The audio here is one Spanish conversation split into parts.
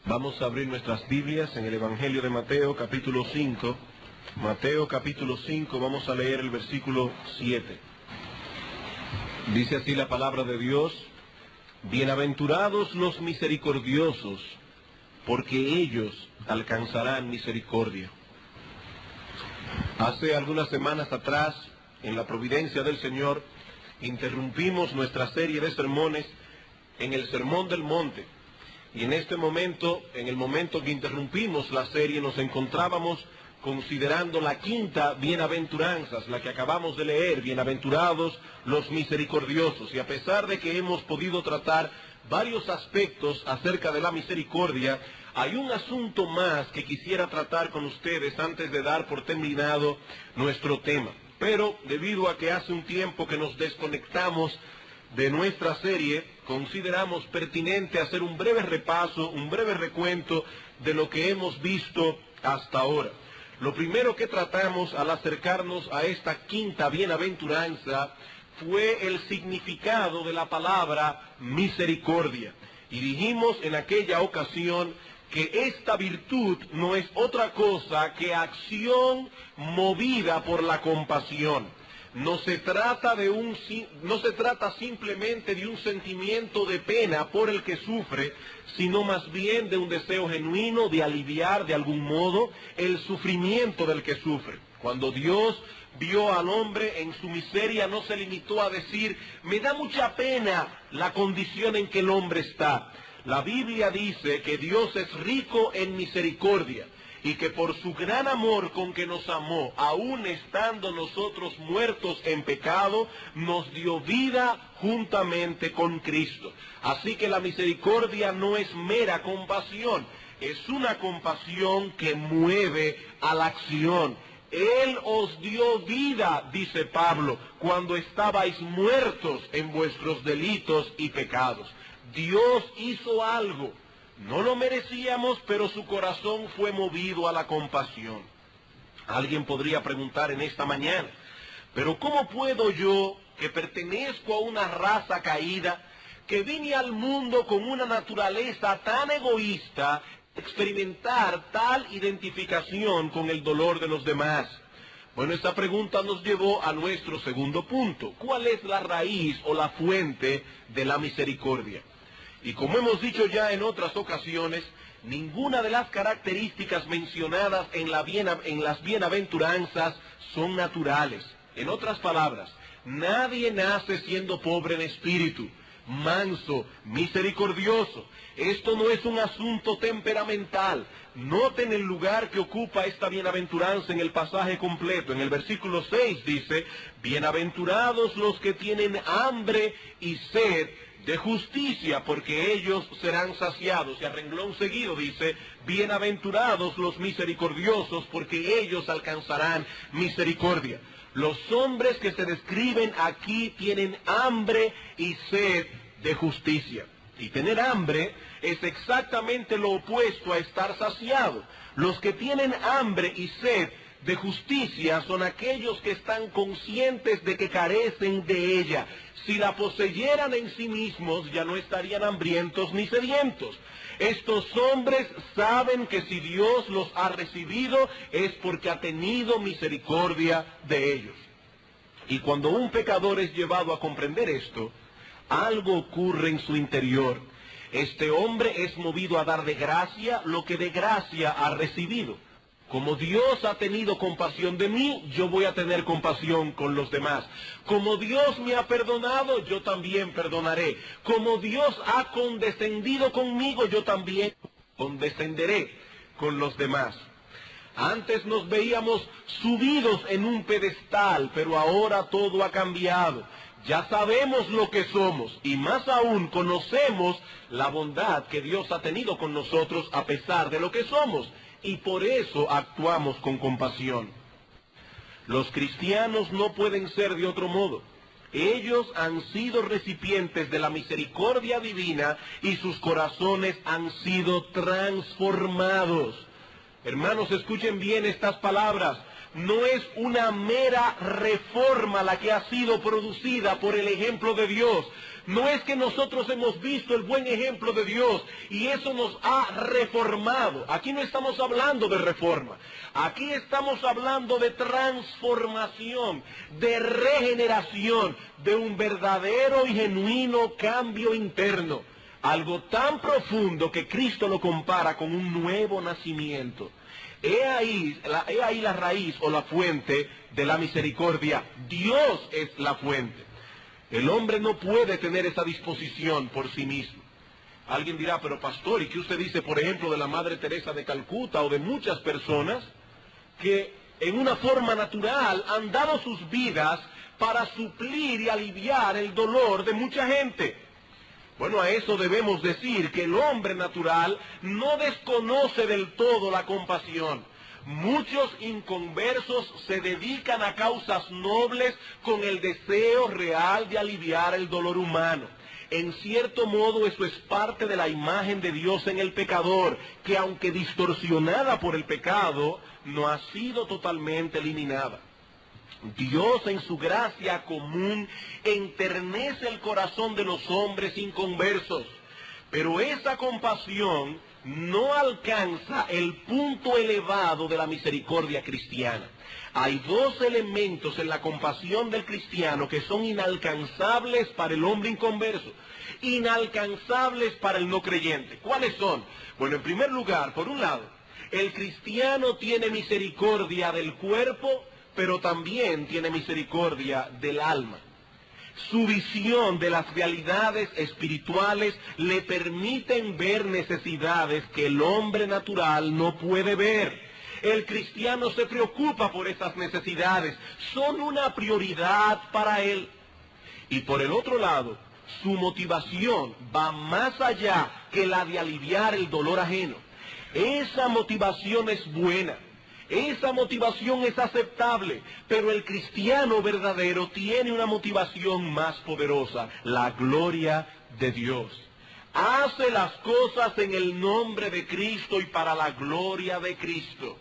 Vamos a abrir nuestras Biblias en el Evangelio de Mateo, capítulo 5. Mateo, capítulo 5, vamos a leer el versículo 7. Dice así la palabra de Dios: Bienaventurados los misericordiosos, porque ellos alcanzarán misericordia. Hace algunas semanas atrás, en la providencia del Señor, interrumpimos nuestra serie de sermones en el Sermón del Monte. Y en este momento, en el momento que interrumpimos la serie, nos encontrábamos considerando la quinta bienaventuranzas, la que acabamos de leer: bienaventurados los misericordiosos. Y a pesar de que hemos podido tratar varios aspectos acerca de la misericordia, hay un asunto más que quisiera tratar con ustedes antes de dar por terminado nuestro tema. Pero debido a que hace un tiempo que nos desconectamos de nuestra serie, consideramos pertinente hacer un breve repaso, un breve recuento de lo que hemos visto hasta ahora. Lo primero que tratamos al acercarnos a esta quinta bienaventuranza fue el significado de la palabra misericordia. Y dijimos en aquella ocasión que esta virtud no es otra cosa que acción movida por la compasión. No se trata simplemente de un sentimiento de pena por el que sufre, sino más bien de un deseo genuino de aliviar de algún modo el sufrimiento del que sufre. Cuando Dios vio al hombre en su miseria, no se limitó a decir: me da mucha pena la condición en que el hombre está. La Biblia dice que Dios es rico en misericordia, y que por su gran amor con que nos amó, aun estando nosotros muertos en pecado, nos dio vida juntamente con Cristo. Así que la misericordia no es mera compasión, es una compasión que mueve a la acción. Él os dio vida, dice Pablo, cuando estabais muertos en vuestros delitos y pecados. Dios hizo algo. No lo merecíamos, pero su corazón fue movido a la compasión. Alguien podría preguntar en esta mañana: ¿pero cómo puedo yo, que pertenezco a una raza caída, que vine al mundo con una naturaleza tan egoísta, experimentar tal identificación con el dolor de los demás? Bueno, esta pregunta nos llevó a nuestro segundo punto: ¿cuál es la raíz o la fuente de la misericordia? Y como hemos dicho ya en otras ocasiones, ninguna de las características mencionadas en las bienaventuranzas son naturales. En otras palabras, nadie nace siendo pobre en espíritu, manso, misericordioso. Esto no es un asunto temperamental. Noten el lugar que ocupa esta bienaventuranza en el pasaje completo. En el versículo 6 dice: bienaventurados los que tienen hambre y sed de justicia, porque ellos serán saciados. Y a renglón seguido dice: bienaventurados los misericordiosos, porque ellos alcanzarán misericordia. Los hombres que se describen aquí tienen hambre y sed de justicia. Y tener hambre es exactamente lo opuesto a estar saciado. Los que tienen hambre y sed de justicia son aquellos que están conscientes de que carecen de ella. Si la poseyeran en sí mismos, ya no estarían hambrientos ni sedientos. Estos hombres saben que si Dios los ha recibido es porque ha tenido misericordia de ellos. Y cuando un pecador es llevado a comprender esto, algo ocurre en su interior. Este hombre es movido a dar de gracia lo que de gracia ha recibido. Como Dios ha tenido compasión de mí, yo voy a tener compasión con los demás. Como Dios me ha perdonado, yo también perdonaré. Como Dios ha condescendido conmigo, yo también condescenderé con los demás. Antes nos veíamos subidos en un pedestal, pero ahora todo ha cambiado. Ya sabemos lo que somos, y más aún conocemos la bondad que Dios ha tenido con nosotros a pesar de lo que somos. Y por eso actuamos con compasión. Los cristianos no pueden ser de otro modo. Ellos han sido recipientes de la misericordia divina y sus corazones han sido transformados. Hermanos, escuchen bien estas palabras. No es una mera reforma la que ha sido producida por el ejemplo de Dios. No es que nosotros hemos visto el buen ejemplo de Dios y eso nos ha reformado. Aquí no estamos hablando de reforma. Aquí estamos hablando de transformación, de regeneración, de un verdadero y genuino cambio interno. Algo tan profundo que Cristo lo compara con un nuevo nacimiento. He ahí la raíz o la fuente de la misericordia. Dios es la fuente. El hombre no puede tener esa disposición por sí mismo. Alguien dirá, pero pastor, ¿y qué usted dice, por ejemplo, de la Madre Teresa de Calcuta o de muchas personas que en una forma natural han dado sus vidas para suplir y aliviar el dolor de mucha gente? Bueno, a eso debemos decir que el hombre natural no desconoce del todo la compasión. Muchos inconversos se dedican a causas nobles con el deseo real de aliviar el dolor humano. En cierto modo eso es parte de la imagen de Dios en el pecador, que aunque distorsionada por el pecado, no ha sido totalmente eliminada. Dios en su gracia común enternece el corazón de los hombres inconversos, pero esa compasión no alcanza el punto elevado de la misericordia cristiana. Hay dos elementos en la compasión del cristiano que son inalcanzables para el hombre inconverso, inalcanzables para el no creyente. ¿Cuáles son? Bueno, en primer lugar, por un lado, el cristiano tiene misericordia del cuerpo, pero también tiene misericordia del alma. Su visión de las realidades espirituales le permiten ver necesidades que el hombre natural no puede ver. El cristiano se preocupa por esas necesidades, son una prioridad para él. Y por el otro lado, su motivación va más allá que la de aliviar el dolor ajeno. Esa motivación es buena. Esa motivación es aceptable, pero el cristiano verdadero tiene una motivación más poderosa, la gloria de Dios. Hace las cosas en el nombre de Cristo y para la gloria de Cristo,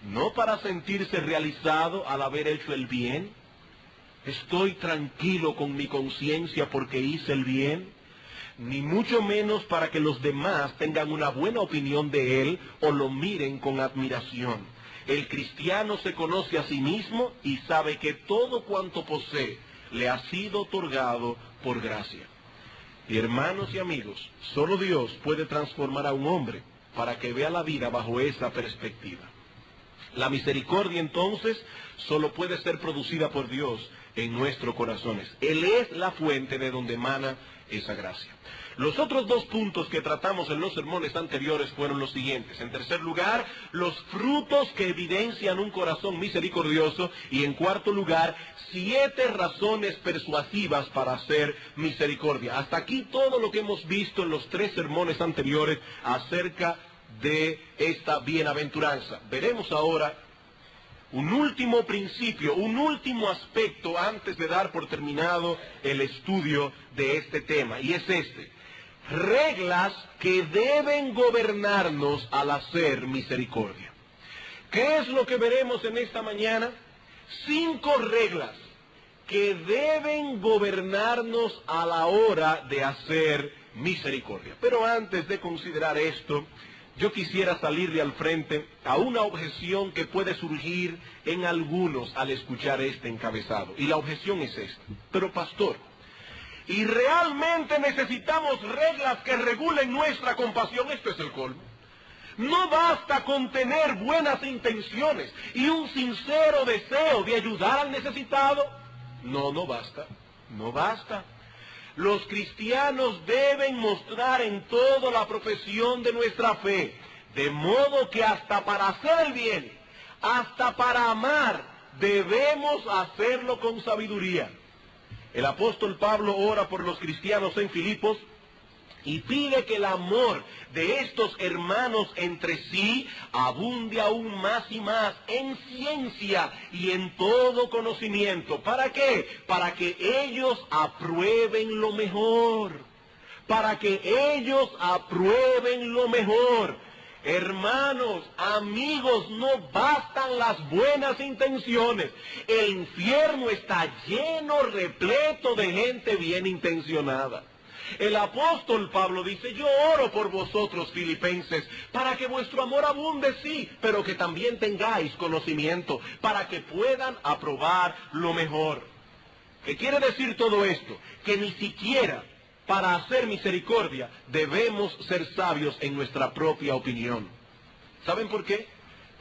no para sentirse realizado al haber hecho el bien. Estoy tranquilo con mi conciencia porque hice el bien, ni mucho menos para que los demás tengan una buena opinión de él o lo miren con admiración. El cristiano se conoce a sí mismo y sabe que todo cuanto posee le ha sido otorgado por gracia. Y hermanos y amigos, solo Dios puede transformar a un hombre para que vea la vida bajo esa perspectiva. La misericordia entonces solo puede ser producida por Dios en nuestros corazones. Él es la fuente de donde emana esa gracia. Los otros dos puntos que tratamos en los sermones anteriores fueron los siguientes. En tercer lugar, los frutos que evidencian un corazón misericordioso. Y en cuarto lugar, 7 razones persuasivas para hacer misericordia. Hasta aquí todo lo que hemos visto en los 3 sermones anteriores acerca de esta bienaventuranza. Veremos ahora un último principio, un último aspecto antes de dar por terminado el estudio de este tema. Y es este. Reglas que deben gobernarnos al hacer misericordia. ¿Qué es lo que veremos en esta mañana? 5 reglas que deben gobernarnos a la hora de hacer misericordia. Pero antes de considerar esto, yo quisiera salirle al frente a una objeción que puede surgir en algunos al escuchar este encabezado. Y la objeción es esta. Pero pastor, ¿y realmente necesitamos reglas que regulen nuestra compasión? Esto es el colmo. No basta con tener buenas intenciones y un sincero deseo de ayudar al necesitado. No basta. No basta. Los cristianos deben mostrar en todo la profesión de nuestra fe, de modo que hasta para hacer el bien, hasta para amar, debemos hacerlo con sabiduría. El apóstol Pablo ora por los cristianos en Filipos y pide que el amor de estos hermanos entre sí abunde aún más y más en ciencia y en todo conocimiento. ¿Para qué? Para que ellos aprueben lo mejor. Para que ellos aprueben lo mejor. Hermanos, amigos, no bastan las buenas intenciones. El infierno está lleno, repleto de gente bien intencionada. El apóstol Pablo dice, yo oro por vosotros, filipenses, para que vuestro amor abunde, sí, pero que también tengáis conocimiento, para que puedan aprobar lo mejor. ¿Qué quiere decir todo esto? Que ni siquiera para hacer misericordia debemos ser sabios en nuestra propia opinión. ¿Saben por qué?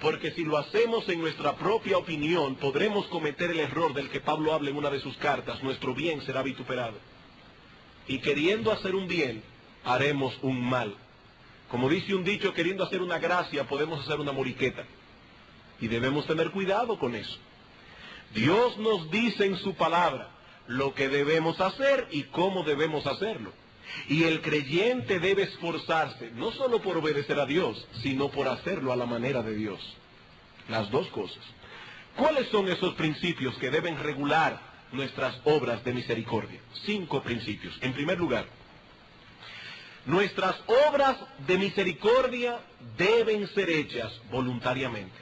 Porque si lo hacemos en nuestra propia opinión, podremos cometer el error del que Pablo habla en una de sus cartas, nuestro bien será vituperado. Y queriendo hacer un bien, haremos un mal. Como dice un dicho, queriendo hacer una gracia, podemos hacer una moriqueta. Y debemos tener cuidado con eso. Dios nos dice en su palabra lo que debemos hacer y cómo debemos hacerlo. Y el creyente debe esforzarse, no solo por obedecer a Dios, sino por hacerlo a la manera de Dios. Las dos cosas. ¿Cuáles son esos principios que deben regular nuestras obras de misericordia? 5 principios. En primer lugar, nuestras obras de misericordia deben ser hechas voluntariamente.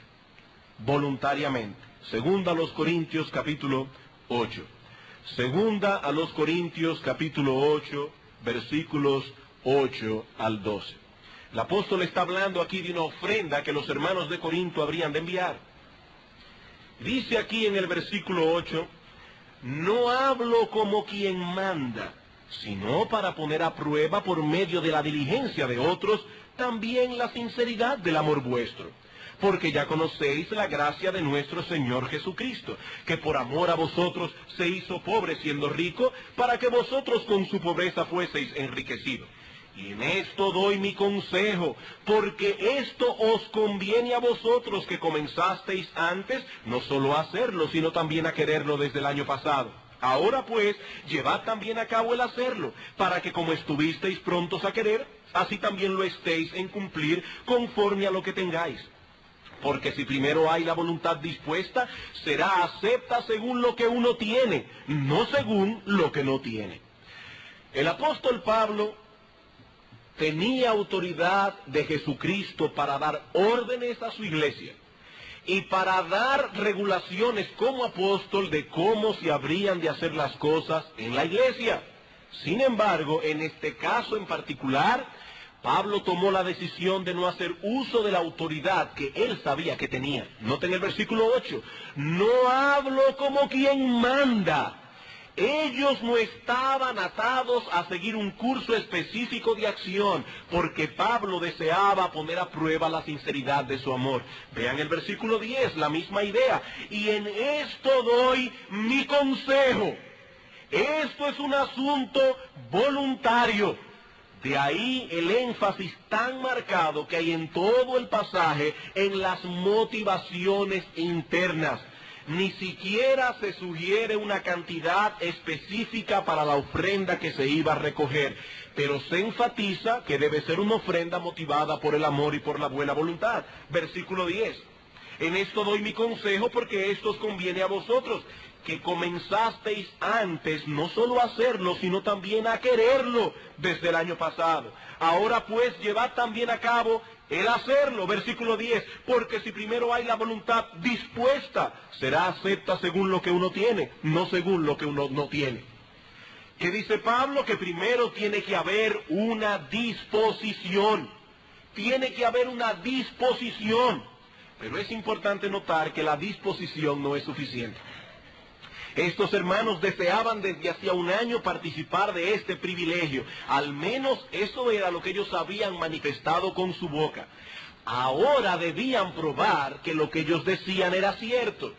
Voluntariamente. Segunda a los Corintios capítulo 8. Segunda a los Corintios capítulo 8, versículos 8 al 12. El apóstol está hablando aquí de una ofrenda que los hermanos de Corinto habrían de enviar. Dice aquí en el versículo 8, no hablo como quien manda, sino para poner a prueba por medio de la diligencia de otros, también la sinceridad del amor vuestro. Porque ya conocéis la gracia de nuestro Señor Jesucristo, que por amor a vosotros se hizo pobre siendo rico, para que vosotros con su pobreza fueseis enriquecidos. Y en esto doy mi consejo, porque esto os conviene a vosotros que comenzasteis antes, no solo a hacerlo, sino también a quererlo desde el año pasado. Ahora pues, llevad también a cabo el hacerlo, para que como estuvisteis prontos a querer, así también lo estéis en cumplir conforme a lo que tengáis. Porque si primero hay la voluntad dispuesta, será acepta según lo que uno tiene, no según lo que no tiene. El apóstol Pablo tenía autoridad de Jesucristo para dar órdenes a su iglesia y para dar regulaciones como apóstol de cómo se habrían de hacer las cosas en la iglesia. Sin embargo, en este caso en particular, Pablo tomó la decisión de no hacer uso de la autoridad que él sabía que tenía. Noten el versículo 8. No hablo como quien manda. Ellos no estaban atados a seguir un curso específico de acción, porque Pablo deseaba poner a prueba la sinceridad de su amor. Vean el versículo 10, la misma idea. Y en esto doy mi consejo. Esto es un asunto voluntario. De ahí el énfasis tan marcado que hay en todo el pasaje en las motivaciones internas. Ni siquiera se sugiere una cantidad específica para la ofrenda que se iba a recoger, pero se enfatiza que debe ser una ofrenda motivada por el amor y por la buena voluntad. Versículo 10. En esto doy mi consejo porque esto os conviene a vosotros, que comenzasteis antes no solo a hacerlo, sino también a quererlo desde el año pasado. Ahora pues llevad también a cabo el hacerlo, versículo 10, porque si primero hay la voluntad dispuesta, será acepta según lo que uno tiene, no según lo que uno no tiene. ¿Qué dice Pablo? Que primero tiene que haber una disposición. Tiene que haber una disposición. Pero es importante notar que la disposición no es suficiente. Estos hermanos deseaban desde hacía un año participar de este privilegio. Al menos eso era lo que ellos habían manifestado con su boca. Ahora debían probar que lo que ellos decían era cierto.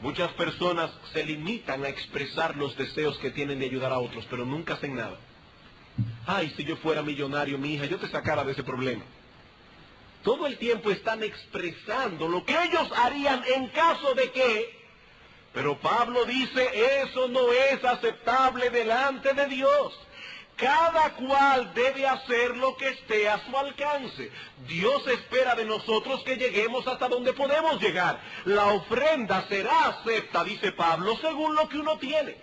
Muchas personas se limitan a expresar los deseos que tienen de ayudar a otros, pero nunca hacen nada. Ay, si yo fuera millonario, mi hija, yo te sacara de ese problema. Todo el tiempo están expresando lo que ellos harían en caso de que... Pero Pablo dice, eso no es aceptable delante de Dios. Cada cual debe hacer lo que esté a su alcance. Dios espera de nosotros que lleguemos hasta donde podemos llegar. La ofrenda será acepta, dice Pablo, según lo que uno tiene.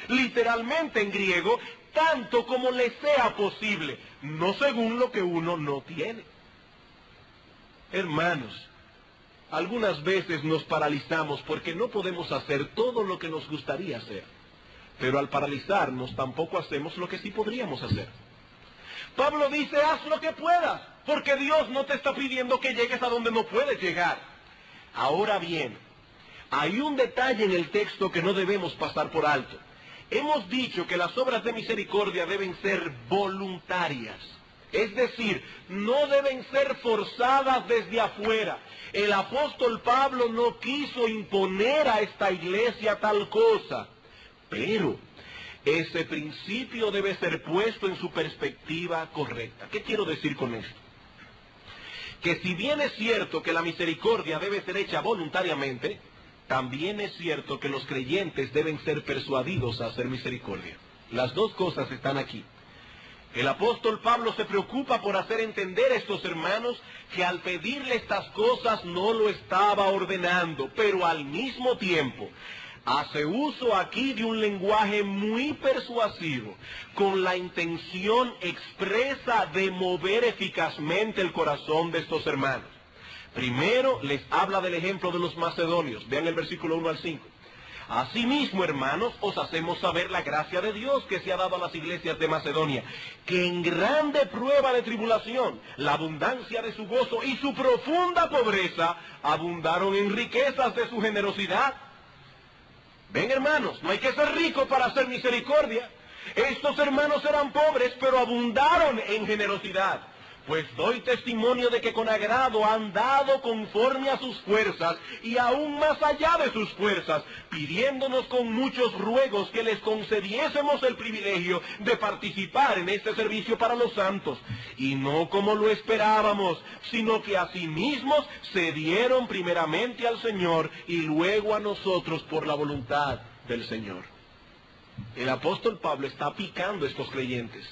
Literalmente en griego, tanto como le sea posible, no según lo que uno no tiene. Hermanos, algunas veces nos paralizamos porque no podemos hacer todo lo que nos gustaría hacer. Pero al paralizarnos tampoco hacemos lo que sí podríamos hacer. Pablo dice, haz lo que puedas, porque Dios no te está pidiendo que llegues a donde no puedes llegar. Ahora bien, hay un detalle en el texto que no debemos pasar por alto. Hemos dicho que las obras de misericordia deben ser voluntarias. Es decir, no deben ser forzadas desde afuera. El apóstol Pablo no quiso imponer a esta iglesia tal cosa. Pero ese principio debe ser puesto en su perspectiva correcta. ¿Qué quiero decir con esto? Que si bien es cierto que la misericordia debe ser hecha voluntariamente, también es cierto que los creyentes deben ser persuadidos a hacer misericordia. Las dos cosas están aquí. El apóstol Pablo se preocupa por hacer entender a estos hermanos que al pedirle estas cosas no lo estaba ordenando, pero al mismo tiempo hace uso aquí de un lenguaje muy persuasivo, con la intención expresa de mover eficazmente el corazón de estos hermanos. Primero les habla del ejemplo de los macedonios. Vean el versículo 1 al 5. Asimismo, hermanos, os hacemos saber la gracia de Dios que se ha dado a las iglesias de Macedonia, que en grande prueba de tribulación, la abundancia de su gozo y su profunda pobreza abundaron en riquezas de su generosidad. Ven, hermanos, no hay que ser rico para hacer misericordia. Estos hermanos eran pobres, pero abundaron en generosidad. Pues doy testimonio de que con agrado han dado conforme a sus fuerzas y aún más allá de sus fuerzas, pidiéndonos con muchos ruegos que les concediésemos el privilegio de participar en este servicio para los santos. Y no como lo esperábamos, sino que a sí mismos se dieron primeramente al Señor y luego a nosotros por la voluntad del Señor. El apóstol Pablo está picando a estos creyentes.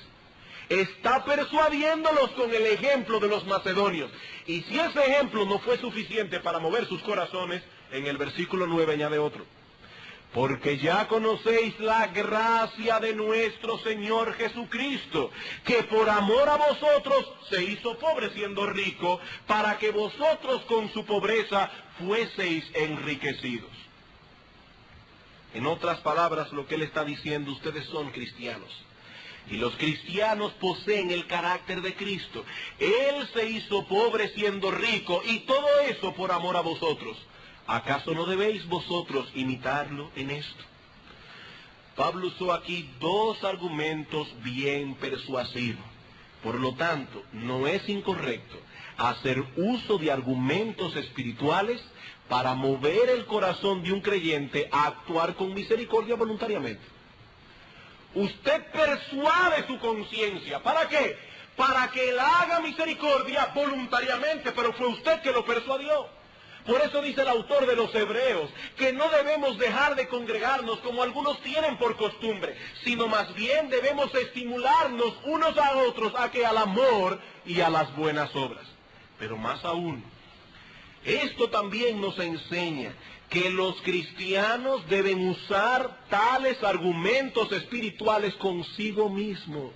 Está persuadiéndolos con el ejemplo de los macedonios. Y si ese ejemplo no fue suficiente para mover sus corazones, en el versículo 9 añade otro. Porque ya conocéis la gracia de nuestro Señor Jesucristo, que por amor a vosotros se hizo pobre siendo rico, para que vosotros con su pobreza fueseis enriquecidos. En otras palabras, lo que él está diciendo, ustedes son cristianos. Y los cristianos poseen el carácter de Cristo. Él se hizo pobre siendo rico, y todo eso por amor a vosotros. ¿Acaso no debéis vosotros imitarlo en esto? Pablo usó aquí dos argumentos bien persuasivos. Por lo tanto, no es incorrecto hacer uso de argumentos espirituales para mover el corazón de un creyente a actuar con misericordia voluntariamente. Usted persuade su conciencia. ¿Para qué? Para que él haga misericordia voluntariamente, pero fue usted que lo persuadió. Por eso dice el autor de los Hebreos, que no debemos dejar de congregarnos como algunos tienen por costumbre, sino más bien debemos estimularnos unos a otros a que al amor y a las buenas obras. Pero más aún, esto también nos enseña que los cristianos deben usar tales argumentos espirituales consigo mismos.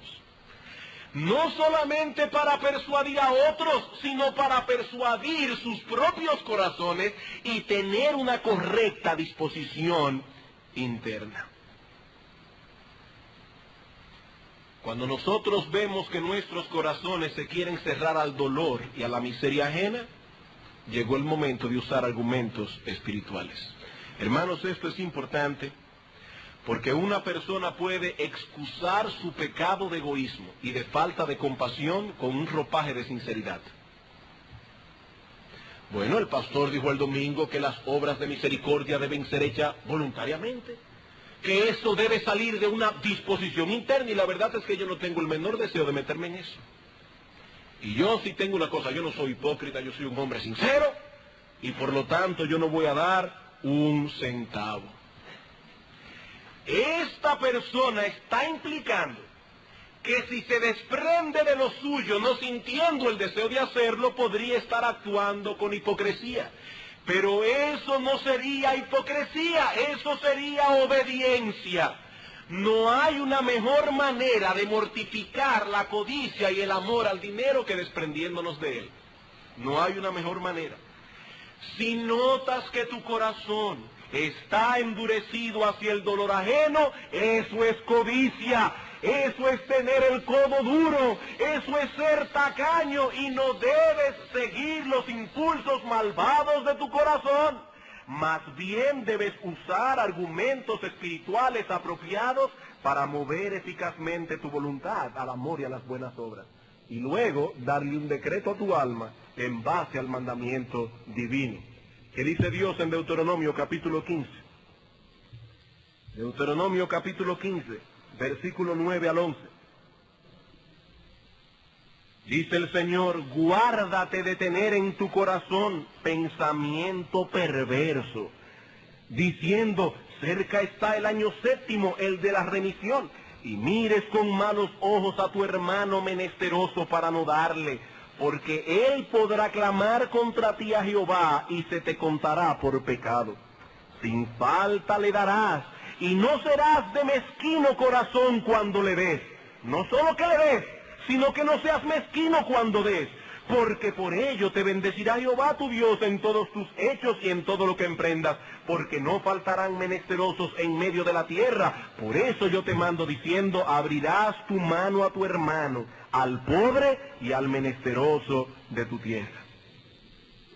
No solamente para persuadir a otros, sino para persuadir sus propios corazones y tener una correcta disposición interna. Cuando nosotros vemos que nuestros corazones se quieren cerrar al dolor y a la miseria ajena, llegó el momento de usar argumentos espirituales. Hermanos, esto es importante porque una persona puede excusar su pecado de egoísmo y de falta de compasión con un ropaje de sinceridad. Bueno, el pastor dijo el domingo que las obras de misericordia deben ser hechas voluntariamente, que eso debe salir de una disposición interna, y la verdad es que yo no tengo el menor deseo de meterme en eso. Y yo sí tengo una cosa, yo no soy hipócrita, yo soy un hombre sincero, y por lo tanto yo no voy a dar un centavo. Esta persona está implicando que si se desprende de lo suyo, no sintiendo el deseo de hacerlo, podría estar actuando con hipocresía. Pero eso no sería hipocresía, eso sería obediencia. No hay una mejor manera de mortificar la codicia y el amor al dinero que desprendiéndonos de él. No hay una mejor manera. Si notas que tu corazón está endurecido hacia el dolor ajeno, eso es codicia, eso es tener el codo duro, eso es ser tacaño y no debes seguir los impulsos malvados de tu corazón. Más bien debes usar argumentos espirituales apropiados para mover eficazmente tu voluntad al amor y a las buenas obras. Y luego darle un decreto a tu alma en base al mandamiento divino. ¿Qué dice Dios en Deuteronomio capítulo 15? Deuteronomio capítulo 15, versículo 9 al 11. Dice el Señor, guárdate de tener en tu corazón pensamiento perverso, diciendo, cerca está el año séptimo, el de la remisión, y mires con malos ojos a tu hermano menesteroso para no darle, porque él podrá clamar contra ti a Jehová y se te contará por pecado. Sin falta le darás, y no serás de mezquino corazón cuando le des. No solo que le des, sino que no seas mezquino cuando des, porque por ello te bendecirá Jehová tu Dios en todos tus hechos y en todo lo que emprendas, porque no faltarán menesterosos en medio de la tierra. Por eso yo te mando diciendo, abrirás tu mano a tu hermano, al pobre y al menesteroso de tu tierra.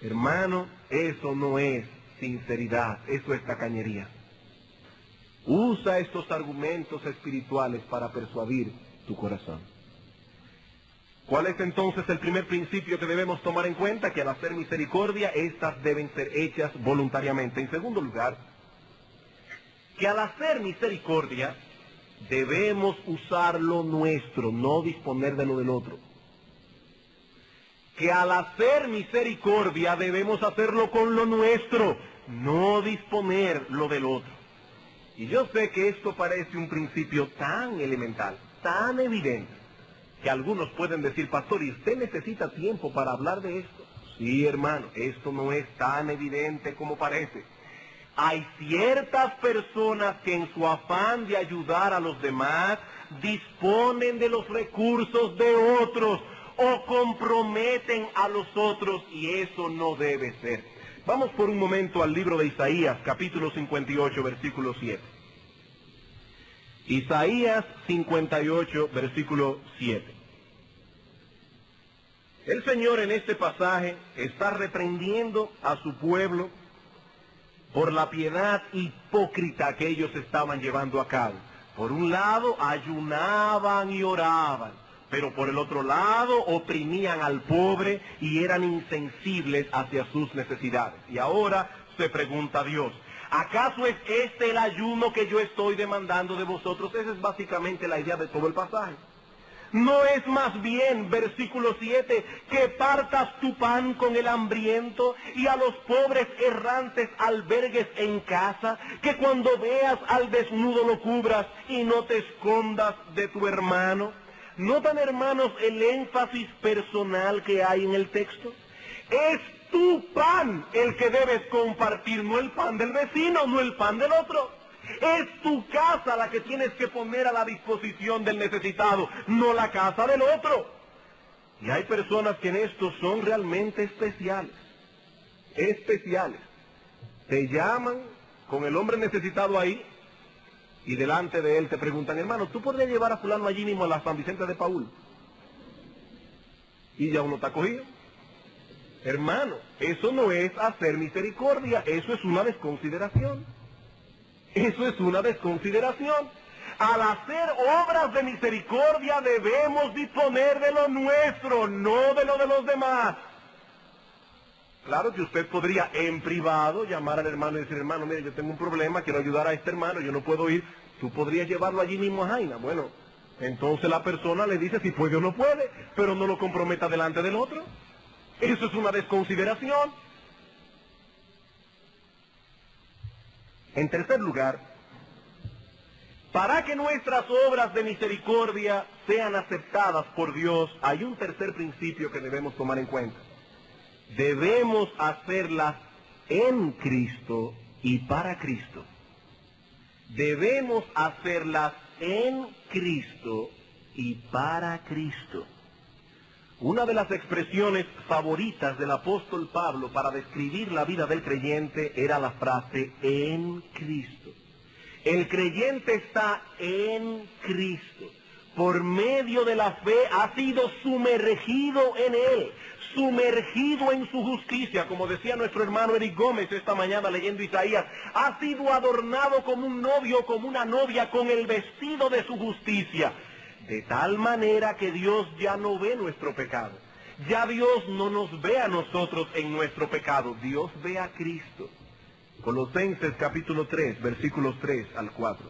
Hermano, eso no es sinceridad, eso es tacañería. Usa estos argumentos espirituales para persuadir tu corazón. ¿Cuál es entonces el primer principio que debemos tomar en cuenta? Que al hacer misericordia, estas deben ser hechas voluntariamente. En segundo lugar, que al hacer misericordia, debemos usar lo nuestro, no disponer de lo del otro. Que al hacer misericordia, debemos hacerlo con lo nuestro, no disponer lo del otro. Y yo sé que esto parece un principio tan elemental, tan evidente, que algunos pueden decir, pastor, ¿y usted necesita tiempo para hablar de esto? Sí, hermano, esto no es tan evidente como parece. Hay ciertas personas que en su afán de ayudar a los demás disponen de los recursos de otros o comprometen a los otros, y eso no debe ser. Vamos por un momento al libro de Isaías, capítulo 58, versículo 7. Isaías 58, versículo 7. El Señor en este pasaje está reprendiendo a su pueblo por la piedad hipócrita que ellos estaban llevando a cabo. Por un lado, ayunaban y oraban, pero por el otro lado, oprimían al pobre y eran insensibles hacia sus necesidades. Y ahora se pregunta Dios, ¿acaso es este el ayuno que yo estoy demandando de vosotros? Esa es básicamente la idea de todo el pasaje. ¿No es más bien, versículo 7, que partas tu pan con el hambriento y a los pobres errantes albergues en casa, que cuando veas al desnudo lo cubras y no te escondas de tu hermano? ¿Notan, hermanos, el énfasis personal que hay en el texto? Es tu pan el que debes compartir, no el pan del vecino, no el pan del otro. Es tu casa la que tienes que poner a la disposición del necesitado, no la casa del otro. Y hay personas que en esto son realmente especiales. Especiales. Te llaman con el hombre necesitado ahí y delante de él te preguntan, hermano, ¿tú podrías llevar a fulano allí mismo a la San Vicente de Paúl? Y ya uno está cogido. Hermano, eso no es hacer misericordia, eso es una desconsideración. Eso es una desconsideración. Al hacer obras de misericordia debemos disponer de lo nuestro, no de lo de los demás. Claro que usted podría en privado llamar al hermano y decir, hermano, mire, yo tengo un problema, quiero ayudar a este hermano, yo no puedo ir. Tú podrías llevarlo allí mismo a Jaina. Bueno, entonces la persona le dice si puede o no puede, pero no lo comprometa delante del otro. Eso es una desconsideración. En tercer lugar, para que nuestras obras de misericordia sean aceptadas por Dios, hay un tercer principio que debemos tomar en cuenta. Debemos hacerlas en Cristo y para Cristo. Debemos hacerlas en Cristo y para Cristo. Una de las expresiones favoritas del apóstol Pablo para describir la vida del creyente era la frase en Cristo. El creyente está en Cristo. Por medio de la fe ha sido sumergido en Él, sumergido en su justicia, como decía nuestro hermano Eric Gómez esta mañana leyendo Isaías, ha sido adornado como un novio o como una novia con el vestido de su justicia. De tal manera que Dios ya no ve nuestro pecado. Ya Dios no nos ve a nosotros en nuestro pecado. Dios ve a Cristo. Colosenses capítulo 3, versículos 3 al 4.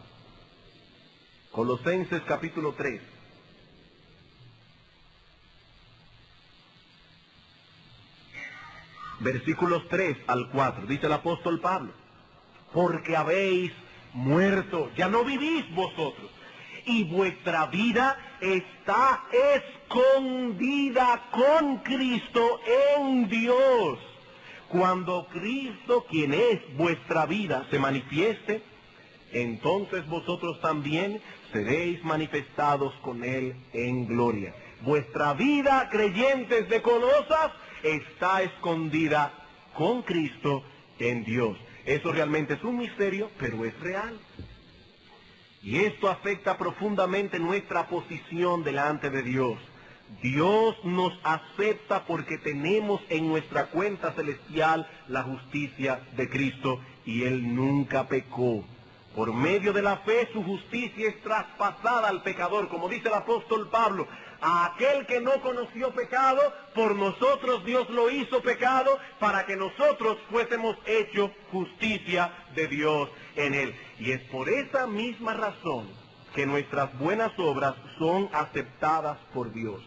Colosenses capítulo 3. Versículos 3 al 4. Dice el apóstol Pablo. Porque habéis muerto. Ya no vivís vosotros. Y vuestra vida está escondida con Cristo en Dios. Cuando Cristo, quien es vuestra vida, se manifieste, entonces vosotros también seréis manifestados con Él en gloria. Vuestra vida, creyentes de Colosas, está escondida con Cristo en Dios. Eso realmente es un misterio, pero es real. Y esto afecta profundamente nuestra posición delante de Dios. Dios nos acepta porque tenemos en nuestra cuenta celestial la justicia de Cristo y Él nunca pecó. Por medio de la fe su justicia es traspasada al pecador, como dice el apóstol Pablo. A aquel que no conoció pecado, por nosotros Dios lo hizo pecado para que nosotros fuésemos hechos justicia de Dios en Él. Y es por esa misma razón que nuestras buenas obras son aceptadas por Dios.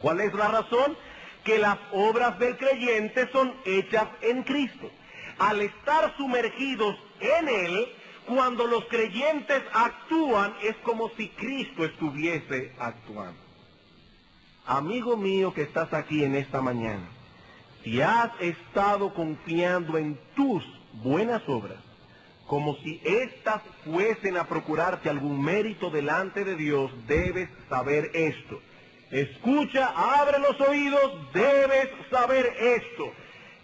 ¿Cuál es la razón? Que las obras del creyente son hechas en Cristo. Al estar sumergidos en Él, cuando los creyentes actúan, es como si Cristo estuviese actuando. Amigo mío que estás aquí en esta mañana, si has estado confiando en tus buenas obras, como si éstas fuesen a procurarte algún mérito delante de Dios, debes saber esto. Escucha, abre los oídos, debes saber esto,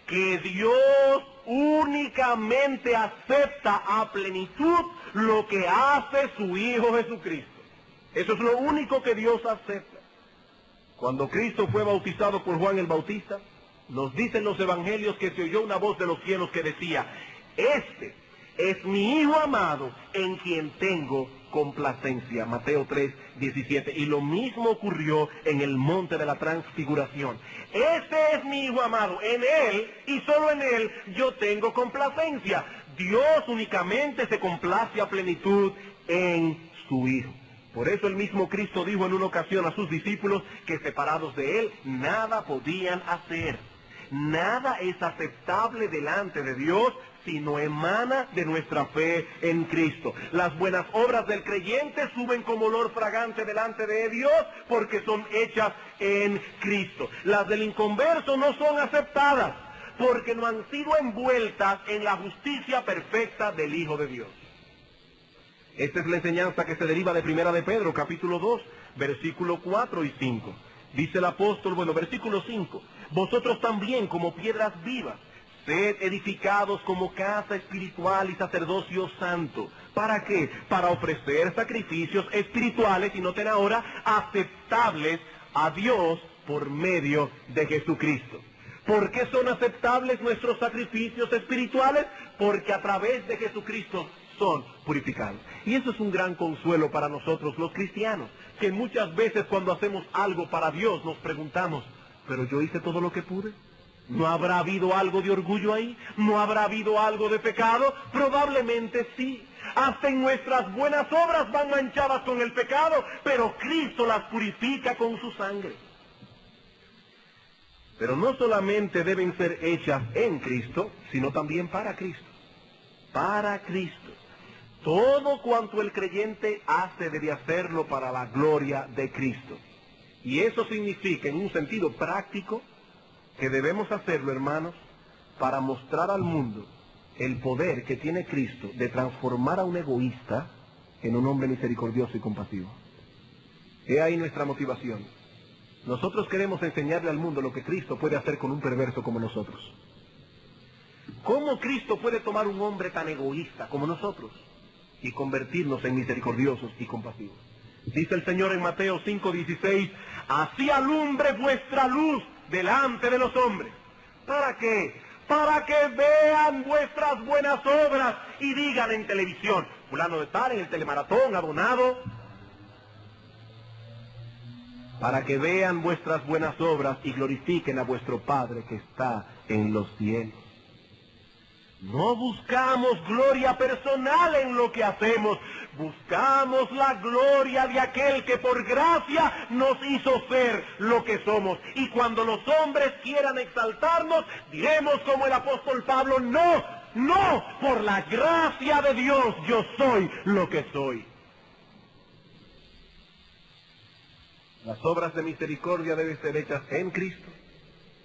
que Dios únicamente acepta a plenitud lo que hace su Hijo Jesucristo. Eso es lo único que Dios acepta. Cuando Cristo fue bautizado por Juan el Bautista, nos dicen los evangelios que se oyó una voz de los cielos que decía: este es mi Hijo amado en quien tengo complacencia. Mateo 3, 17. Y lo mismo ocurrió en el monte de la transfiguración. Este es mi Hijo amado, en Él y solo en Él yo tengo complacencia. Dios únicamente se complace a plenitud en su Hijo. Por eso el mismo Cristo dijo en una ocasión a sus discípulos que separados de Él nada podían hacer. Nada es aceptable delante de Dios sino emana de nuestra fe en Cristo. Las buenas obras del creyente suben como olor fragante delante de Dios porque son hechas en Cristo. Las del inconverso no son aceptadas porque no han sido envueltas en la justicia perfecta del Hijo de Dios. Esta es la enseñanza que se deriva de Primera de Pedro, capítulo 2, versículo 4 y 5. Dice el apóstol, versículo 5, vosotros también como piedras vivas, sed edificados como casa espiritual y sacerdocio santo. ¿Para qué? Para ofrecer sacrificios espirituales, y noten ahora, aceptables a Dios por medio de Jesucristo. ¿Por qué son aceptables nuestros sacrificios espirituales? Porque a través de Jesucristo son purificados. Y eso es un gran consuelo para nosotros los cristianos, que muchas veces cuando hacemos algo para Dios nos preguntamos, ¿pero yo hice todo lo que pude? ¿No habrá habido algo de orgullo ahí? ¿No habrá habido algo de pecado? Probablemente sí. Hasta en nuestras buenas obras van manchadas con el pecado, pero Cristo las purifica con su sangre. Pero no solamente deben ser hechas en Cristo, sino también para Cristo. Para Cristo. Todo cuanto el creyente hace debe hacerlo para la gloria de Cristo. Y eso significa, en un sentido práctico, que debemos hacerlo, hermanos, para mostrar al mundo el poder que tiene Cristo de transformar a un egoísta en un hombre misericordioso y compasivo. He ahí nuestra motivación. Nosotros queremos enseñarle al mundo lo que Cristo puede hacer con un perverso como nosotros. ¿Cómo Cristo puede tomar un hombre tan egoísta como nosotros y convertirnos en misericordiosos y compasivos? Dice el Señor en Mateo 5:16, así alumbre vuestra luz delante de los hombres. ¿Para qué? Para que vean vuestras buenas obras y digan en televisión, fulano de tal, en el telemaratón, abonado. Para que vean vuestras buenas obras y glorifiquen a vuestro Padre que está en los cielos. No buscamos gloria personal en lo que hacemos, buscamos la gloria de aquel que por gracia nos hizo ser lo que somos. Y cuando los hombres quieran exaltarnos, diremos como el apóstol Pablo, no, por la gracia de Dios yo soy lo que soy. Las obras de misericordia deben ser hechas en Cristo,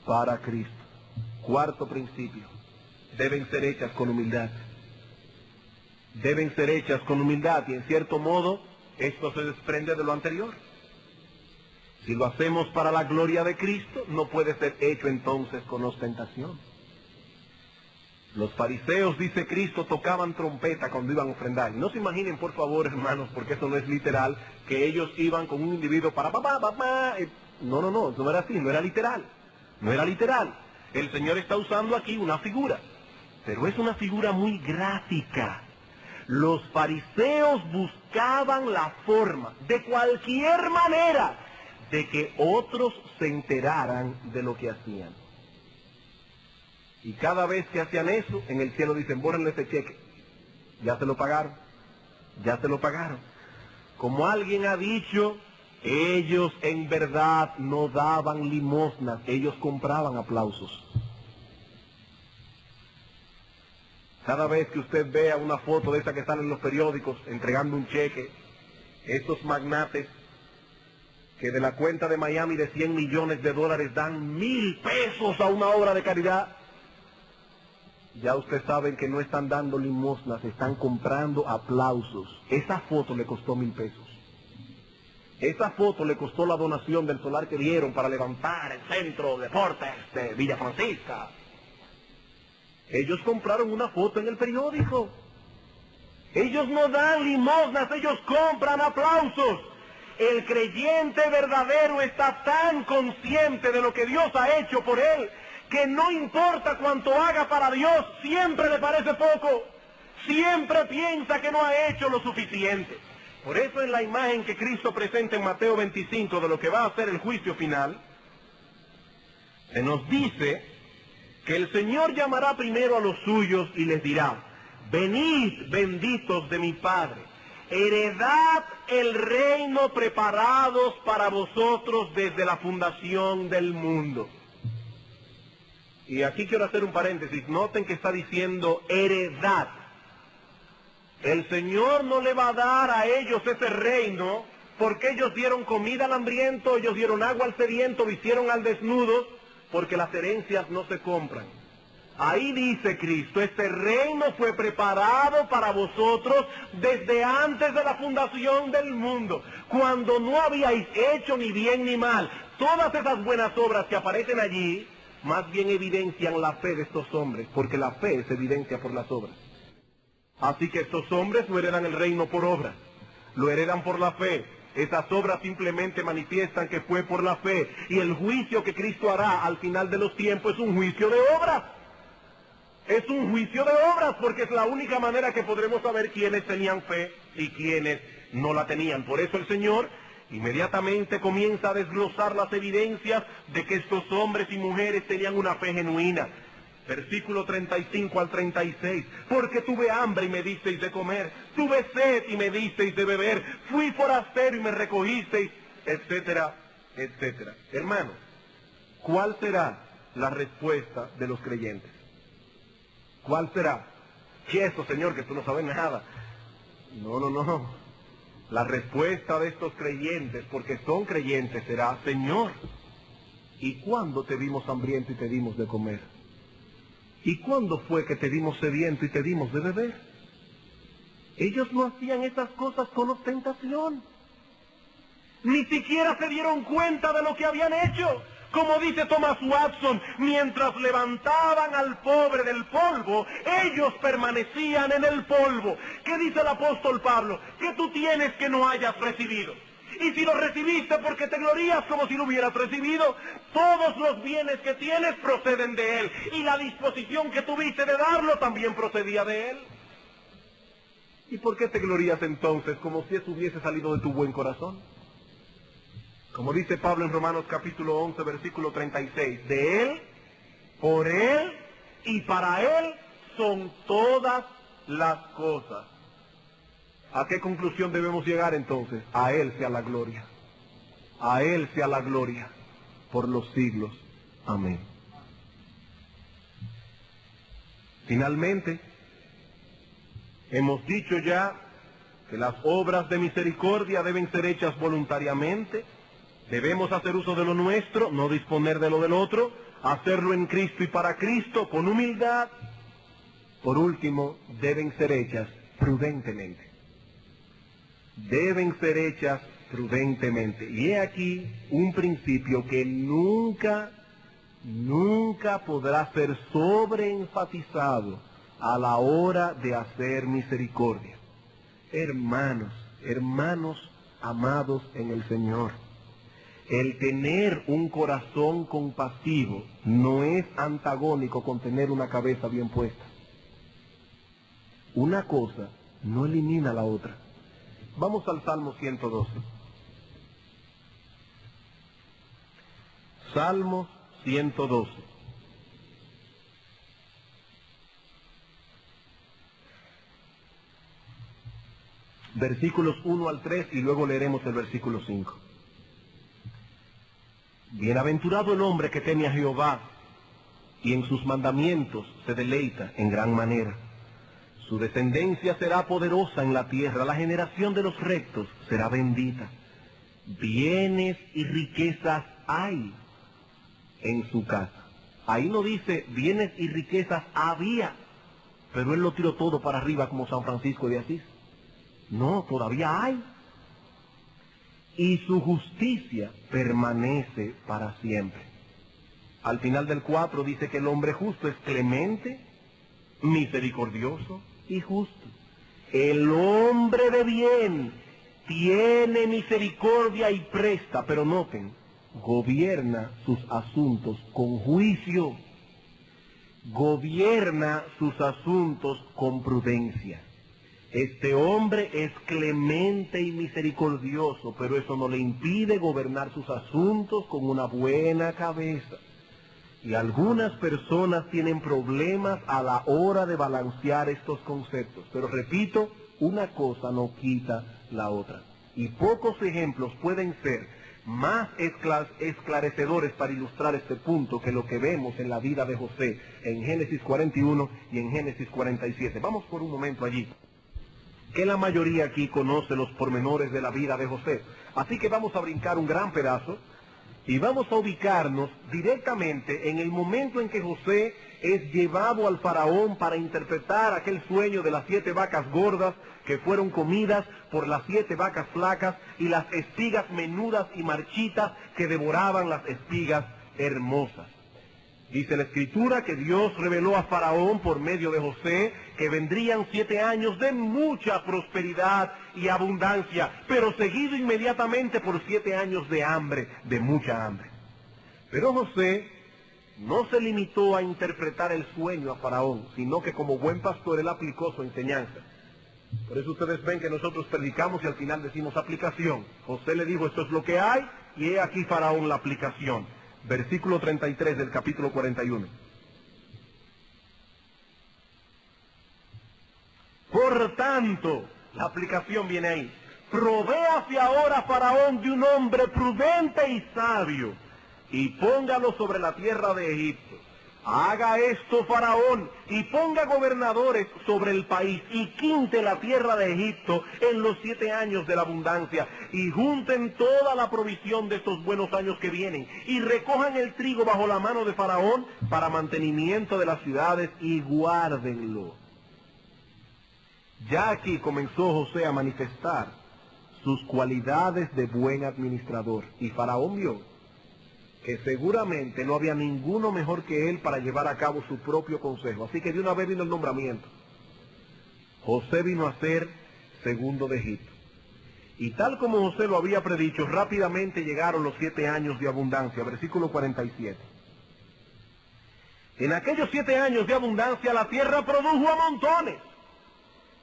para Cristo. Cuarto principio. Deben ser hechas con humildad. Deben ser hechas con humildad y en cierto modo esto se desprende de lo anterior. Si lo hacemos para la gloria de Cristo, no puede ser hecho entonces con ostentación. Los fariseos, dice Cristo, tocaban trompeta cuando iban a ofrendar. No se imaginen, por favor, hermanos, porque eso no es literal, que ellos iban con un individuo para papá. No era así, no era literal. No era literal. El Señor está usando aquí una figura. Pero es una figura muy gráfica. Los fariseos buscaban la forma, de cualquier manera, de que otros se enteraran de lo que hacían. Y cada vez que hacían eso, en el cielo dicen, bórrenle ese cheque. Ya se lo pagaron. Ya se lo pagaron. Como alguien ha dicho, ellos en verdad no daban limosnas, ellos compraban aplausos. Cada vez que usted vea una foto de esa que sale en los periódicos entregando un cheque, estos magnates que de la cuenta de Miami de 100 millones de dólares dan 1,000 pesos a una obra de caridad, ya ustedes saben que no están dando limosnas, están comprando aplausos. Esa foto le costó 1,000 pesos. Esa foto le costó la donación del solar que dieron para levantar el centro de deportes de Villa Francisca. Ellos compraron una foto en el periódico. Ellos no dan limosnas, ellos compran aplausos. El creyente verdadero está tan consciente de lo que Dios ha hecho por él, que no importa cuánto haga para Dios, siempre le parece poco. Siempre piensa que no ha hecho lo suficiente. Por eso en la imagen que Cristo presenta en Mateo 25 de lo que va a ser el juicio final, se nos dice que el Señor llamará primero a los suyos y les dirá, venid benditos de mi Padre, heredad el reino preparados para vosotros desde la fundación del mundo. Y aquí quiero hacer un paréntesis, noten que está diciendo heredad. El Señor no le va a dar a ellos ese reino porque ellos dieron comida al hambriento, ellos dieron agua al sediento, vistieron al desnudo, porque las herencias no se compran. Ahí dice Cristo, este reino fue preparado para vosotros desde antes de la fundación del mundo, cuando no habíais hecho ni bien ni mal. Todas esas buenas obras que aparecen allí, más bien evidencian la fe de estos hombres, porque la fe se evidencia por las obras. Así que estos hombres no heredan el reino por obras, lo heredan por la fe. Esas obras simplemente manifiestan que fue por la fe. Y el juicio que Cristo hará al final de los tiempos es un juicio de obras. Es un juicio de obras, porque es la única manera que podremos saber quiénes tenían fe y quiénes no la tenían. Por eso el Señor inmediatamente comienza a desglosar las evidencias de que estos hombres y mujeres tenían una fe genuina. Versículo 35 al 36, porque tuve hambre y me disteis de comer, tuve sed y me disteis de beber, fui forastero y me recogisteis, etcétera, etcétera. Hermanos, ¿cuál será la respuesta de los creyentes? ¿Cuál será? ¿Qué es eso, Señor, que tú no sabes nada? No. La respuesta de estos creyentes, porque son creyentes, será, Señor, ¿y cuándo te vimos hambriento y te dimos de comer? ¿Y cuándo fue que te dimos sediento y te dimos de beber? Ellos no hacían esas cosas con ostentación. Ni siquiera se dieron cuenta de lo que habían hecho. Como dice Thomas Watson, mientras levantaban al pobre del polvo, ellos permanecían en el polvo. ¿Qué dice el apóstol Pablo? Que tú tienes que no hayas recibido. Y si lo recibiste porque te glorías como si lo hubieras recibido, todos los bienes que tienes proceden de Él. Y la disposición que tuviste de darlo también procedía de Él. ¿Y por qué te glorías entonces como si eso hubiese salido de tu buen corazón? Como dice Pablo en Romanos capítulo 11, versículo 36, de Él, por Él y para Él son todas las cosas. ¿A qué conclusión debemos llegar entonces? A Él sea la gloria. A Él sea la gloria por los siglos. Amén. Finalmente, hemos dicho ya que las obras de misericordia deben ser hechas voluntariamente. Debemos hacer uso de lo nuestro, no disponer de lo del otro, hacerlo en Cristo y para Cristo, con humildad. Por último, deben ser hechas prudentemente. Deben ser hechas prudentemente. Y he aquí un principio que nunca podrá ser sobreenfatizado a la hora de hacer misericordia. Hermanos amados en el Señor, el tener un corazón compasivo no es antagónico con tener una cabeza bien puesta. Una cosa no elimina la otra. Vamos al Salmo 112. Salmo 112. Versículos 1 al 3 y luego leeremos el versículo 5. Bienaventurado el hombre que teme a Jehová y en sus mandamientos se deleita en gran manera. Su descendencia será poderosa en la tierra, la generación de los rectos será bendita. Bienes y riquezas hay en su casa. Ahí no dice bienes y riquezas había, pero él lo tiró todo para arriba como San Francisco de Asís. No, todavía hay. Y su justicia permanece para siempre. Al final del 4 dice que el hombre justo es clemente, misericordioso y justo. El hombre de bien tiene misericordia y presta, pero noten, gobierna sus asuntos con juicio, gobierna sus asuntos con prudencia. Este hombre es clemente y misericordioso, pero eso no le impide gobernar sus asuntos con una buena cabeza. Y algunas personas tienen problemas a la hora de balancear estos conceptos. Pero repito, una cosa no quita la otra. Y pocos ejemplos pueden ser más esclarecedores para ilustrar este punto que lo que vemos en la vida de José en Génesis 41 y en Génesis 47. Vamos por un momento allí, que la mayoría aquí conoce los pormenores de la vida de José. Así que vamos a brincar un gran pedazo y vamos a ubicarnos directamente en el momento en que José es llevado al faraón para interpretar aquel sueño de las 7 vacas gordas que fueron comidas por las 7 vacas flacas y las espigas menudas y marchitas que devoraban las espigas hermosas. Dice la Escritura que Dios reveló a Faraón por medio de José que vendrían 7 años de mucha prosperidad y abundancia, pero seguido inmediatamente por 7 años de hambre, de mucha hambre. Pero José no se limitó a interpretar el sueño a Faraón, sino que como buen pastor él aplicó su enseñanza. Por eso ustedes ven que nosotros predicamos y al final decimos aplicación. José le dijo, esto es lo que hay, y he aquí Faraón la aplicación. Versículo 33 del capítulo 41. Por tanto, la aplicación viene ahí. Provéase ahora Faraón de un hombre prudente y sabio, y póngalo sobre la tierra de Egipto. Haga esto Faraón, y ponga gobernadores sobre el país, y quinte la tierra de Egipto en los 7 años de la abundancia, y junten toda la provisión de estos buenos años que vienen, y recojan el trigo bajo la mano de Faraón para mantenimiento de las ciudades, y guárdenlo. Ya aquí comenzó José a manifestar sus cualidades de buen administrador. Y Faraón vio que seguramente no había ninguno mejor que él para llevar a cabo su propio consejo. Así que de una vez vino el nombramiento. José vino a ser segundo de Egipto. Y tal como José lo había predicho, rápidamente llegaron los 7 años de abundancia. Versículo 47. En aquellos 7 años de abundancia la tierra produjo a montones.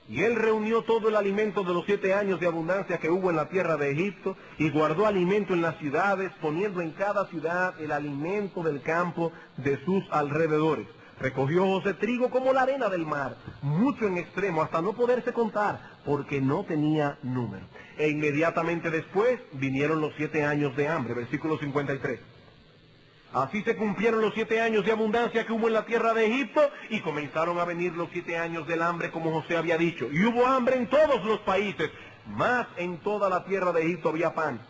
Y él reunió todo el alimento de los 7 años de abundancia que hubo en la tierra de Egipto y guardó alimento en las ciudades, poniendo en cada ciudad el alimento del campo de sus alrededores. Recogió José trigo como la arena del mar, mucho en extremo, hasta no poderse contar, porque no tenía número. E inmediatamente después vinieron los 7 años de hambre, versículo 53. Así se cumplieron los 7 años de abundancia que hubo en la tierra de Egipto y comenzaron a venir los 7 años del hambre como José había dicho. Y hubo hambre en todos los países, mas en toda la tierra de Egipto había pan.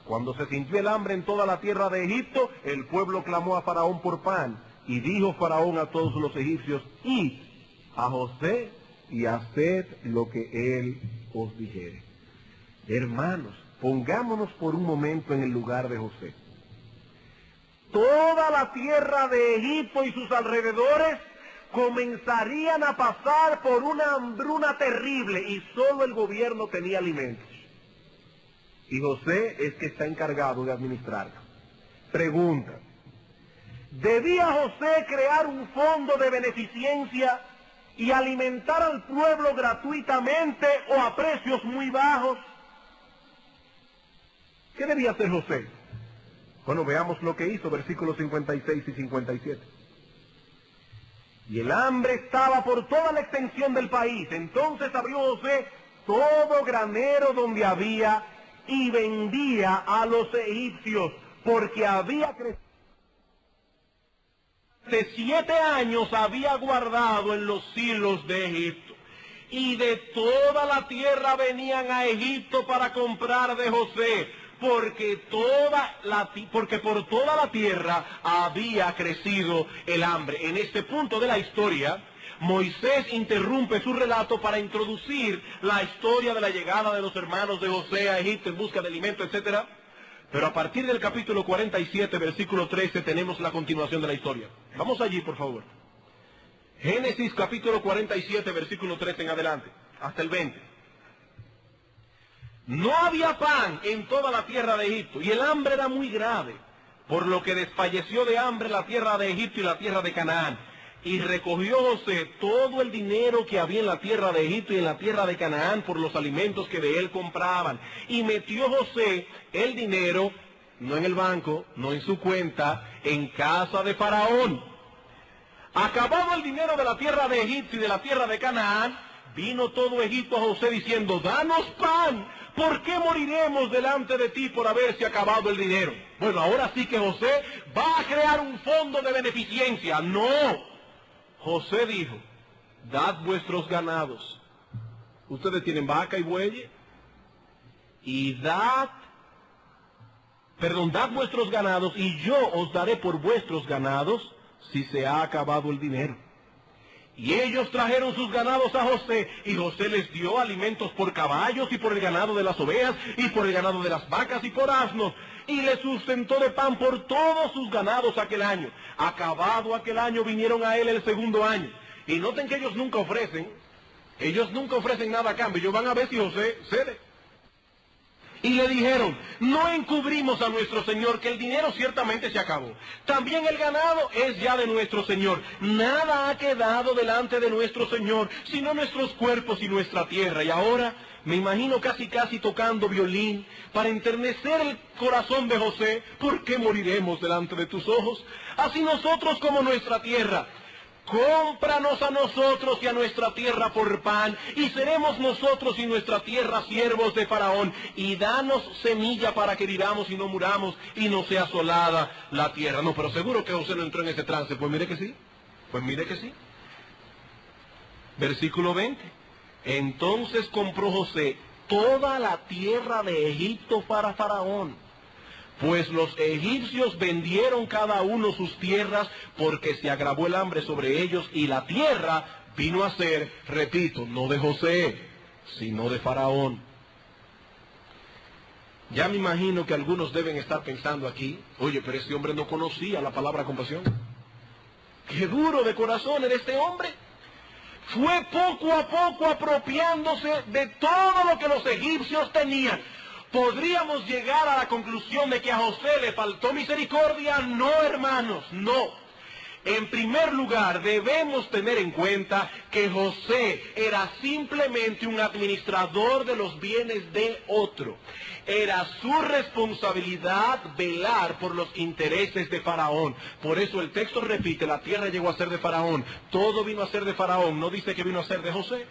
Cuando se sintió el hambre en toda la tierra de Egipto, el pueblo clamó a Faraón por pan. Y dijo Faraón a todos los egipcios, id a José y haced lo que él os dijere. Hermanos, pongámonos por un momento en el lugar de José. Toda la tierra de Egipto y sus alrededores comenzarían a pasar por una hambruna terrible y solo el gobierno tenía alimentos. Y José es que está encargado de administrarlo. Pregunta, ¿debía José crear un fondo de beneficencia y alimentar al pueblo gratuitamente o a precios muy bajos? ¿Qué debía hacer José? Bueno, veamos lo que hizo, versículos 56 y 57. Y el hambre estaba por toda la extensión del país. Entonces abrió José todo granero donde había y vendía a los egipcios, porque había crecido. De 7 años había guardado en los silos de Egipto. Y de toda la tierra venían a Egipto para comprar de José, porque por toda la tierra había crecido el hambre. En este punto de la historia, Moisés interrumpe su relato para introducir la historia de la llegada de los hermanos de José a Egipto en busca de alimento, etc. Pero a partir del capítulo 47, versículo 13, tenemos la continuación de la historia. Vamos allí, por favor. Génesis capítulo 47, versículo 13 en adelante, hasta el 20. No había pan en toda la tierra de Egipto, y el hambre era muy grave, por lo que desfalleció de hambre la tierra de Egipto y la tierra de Canaán. Y recogió José todo el dinero que había en la tierra de Egipto y en la tierra de Canaán por los alimentos que de él compraban. Y metió José el dinero, no en el banco, no en su cuenta, en casa de Faraón. Acabado el dinero de la tierra de Egipto y de la tierra de Canaán, vino todo Egipto a José diciendo, danos pan, ¿por qué moriremos delante de ti por haberse acabado el dinero? Bueno, ahora sí que José va a crear un fondo de beneficencia. No. José dijo, dad vuestros ganados. Ustedes tienen vaca y bueyes. Y dad vuestros ganados y yo os daré por vuestros ganados si se ha acabado el dinero. Y ellos trajeron sus ganados a José, y José les dio alimentos por caballos, y por el ganado de las ovejas, y por el ganado de las vacas, y por asnos, y les sustentó de pan por todos sus ganados aquel año. Acabado aquel año, vinieron a él el segundo año. Y noten que ellos nunca ofrecen nada a cambio. Ellos van a ver si José cede. Y le dijeron, no encubrimos a nuestro señor, que el dinero ciertamente se acabó. También el ganado es ya de nuestro señor. Nada ha quedado delante de nuestro señor, sino nuestros cuerpos y nuestra tierra. Y ahora me imagino casi tocando violín para enternecer el corazón de José. ¿Por qué moriremos delante de tus ojos? Así nosotros como nuestra tierra. Cómpranos a nosotros y a nuestra tierra por pan, y seremos nosotros y nuestra tierra siervos de Faraón, y danos semilla para que vivamos y no muramos, y no sea asolada la tierra. No, pero seguro que José no entró en ese trance. Pues mire que sí. Versículo 20. Entonces compró José toda la tierra de Egipto para Faraón, pues los egipcios vendieron cada uno sus tierras, porque se agravó el hambre sobre ellos, y la tierra vino a ser, repito, no de José, sino de Faraón. Ya me imagino que algunos deben estar pensando aquí, oye, pero este hombre no conocía la palabra compasión. Qué duro de corazón era este hombre. Fue poco a poco apropiándose de todo lo que los egipcios tenían. ¿Podríamos llegar a la conclusión de que a José le faltó misericordia? No, hermanos, no. En primer lugar, debemos tener en cuenta que José era simplemente un administrador de los bienes de otro. Era su responsabilidad velar por los intereses de Faraón. Por eso el texto repite, la tierra llegó a ser de Faraón. Todo vino a ser de Faraón, no dice que vino a ser de José.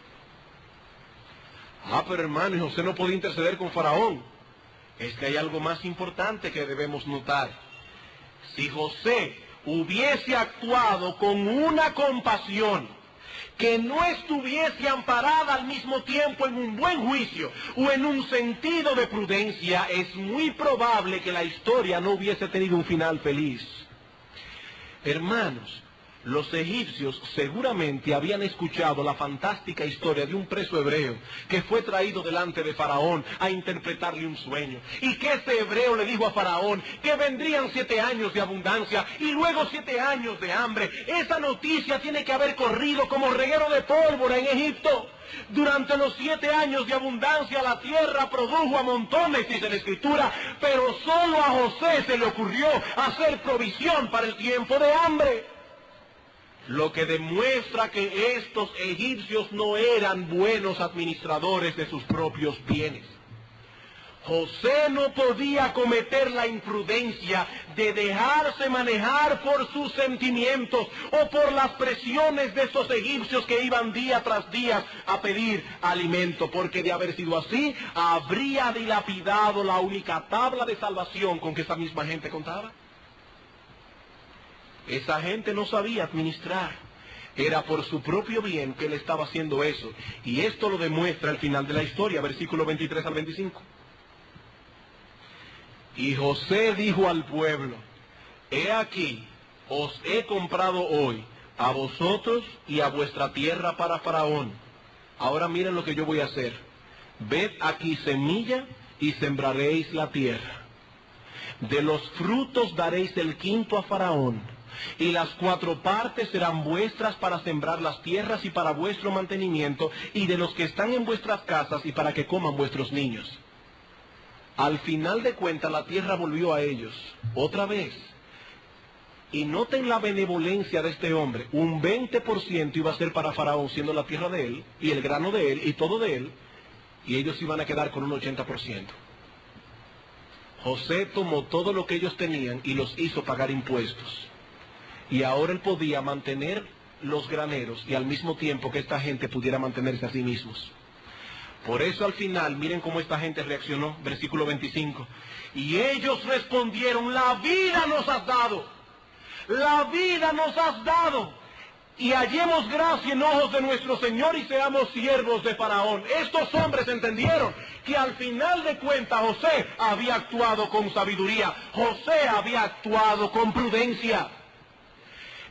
Pero hermano, José no podía interceder con Faraón. Es que hay algo más importante que debemos notar. Si José hubiese actuado con una compasión que no estuviese amparada al mismo tiempo en un buen juicio o en un sentido de prudencia, es muy probable que la historia no hubiese tenido un final feliz. Hermanos, los egipcios seguramente habían escuchado la fantástica historia de un preso hebreo que fue traído delante de Faraón a interpretarle un sueño. Y que este hebreo le dijo a Faraón que vendrían 7 años de abundancia y luego 7 años de hambre. Esa noticia tiene que haber corrido como reguero de pólvora en Egipto. Durante los 7 años de abundancia la tierra produjo a montones, dice la Escritura, pero solo a José se le ocurrió hacer provisión para el tiempo de hambre. Lo que demuestra que estos egipcios no eran buenos administradores de sus propios bienes. José no podía cometer la imprudencia de dejarse manejar por sus sentimientos o por las presiones de estos egipcios que iban día tras día a pedir alimento, porque de haber sido así, habría dilapidado la única tabla de salvación con que esa misma gente contaba. Esa gente no sabía administrar. Era por su propio bien que él estaba haciendo eso. Y esto lo demuestra al final de la historia, versículo 23 al 25. Y José dijo al pueblo, he aquí, os he comprado hoy a vosotros y a vuestra tierra para Faraón. Ahora miren lo que yo voy a hacer. Ved aquí semilla y sembraréis la tierra. De los frutos daréis el quinto a Faraón. Y las 4 partes serán vuestras para sembrar las tierras y para vuestro mantenimiento, y de los que están en vuestras casas y para que coman vuestros niños. Al final de cuentas la tierra volvió a ellos, otra vez. Y noten la benevolencia de este hombre. Un 20% iba a ser para Faraón, siendo la tierra de él, y el grano de él, y todo de él, y ellos iban a quedar con un 80%. José tomó todo lo que ellos tenían y los hizo pagar impuestos. Y ahora él podía mantener los graneros y al mismo tiempo que esta gente pudiera mantenerse a sí mismos. Por eso al final, miren cómo esta gente reaccionó, versículo 25. Y ellos respondieron, la vida nos has dado, la vida nos has dado, y hallemos gracia en ojos de nuestro Señor y seamos siervos de Faraón. Estos hombres entendieron que al final de cuentas José había actuado con sabiduría, José había actuado con prudencia.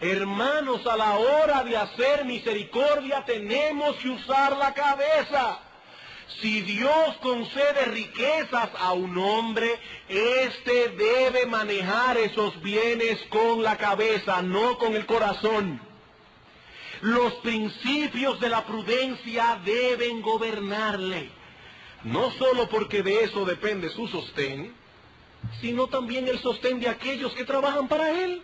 Hermanos, a la hora de hacer misericordia tenemos que usar la cabeza. Si Dios concede riquezas a un hombre, éste debe manejar esos bienes con la cabeza, no con el corazón. Los principios de la prudencia deben gobernarle, no solo porque de eso depende su sostén, sino también el sostén de aquellos que trabajan para él.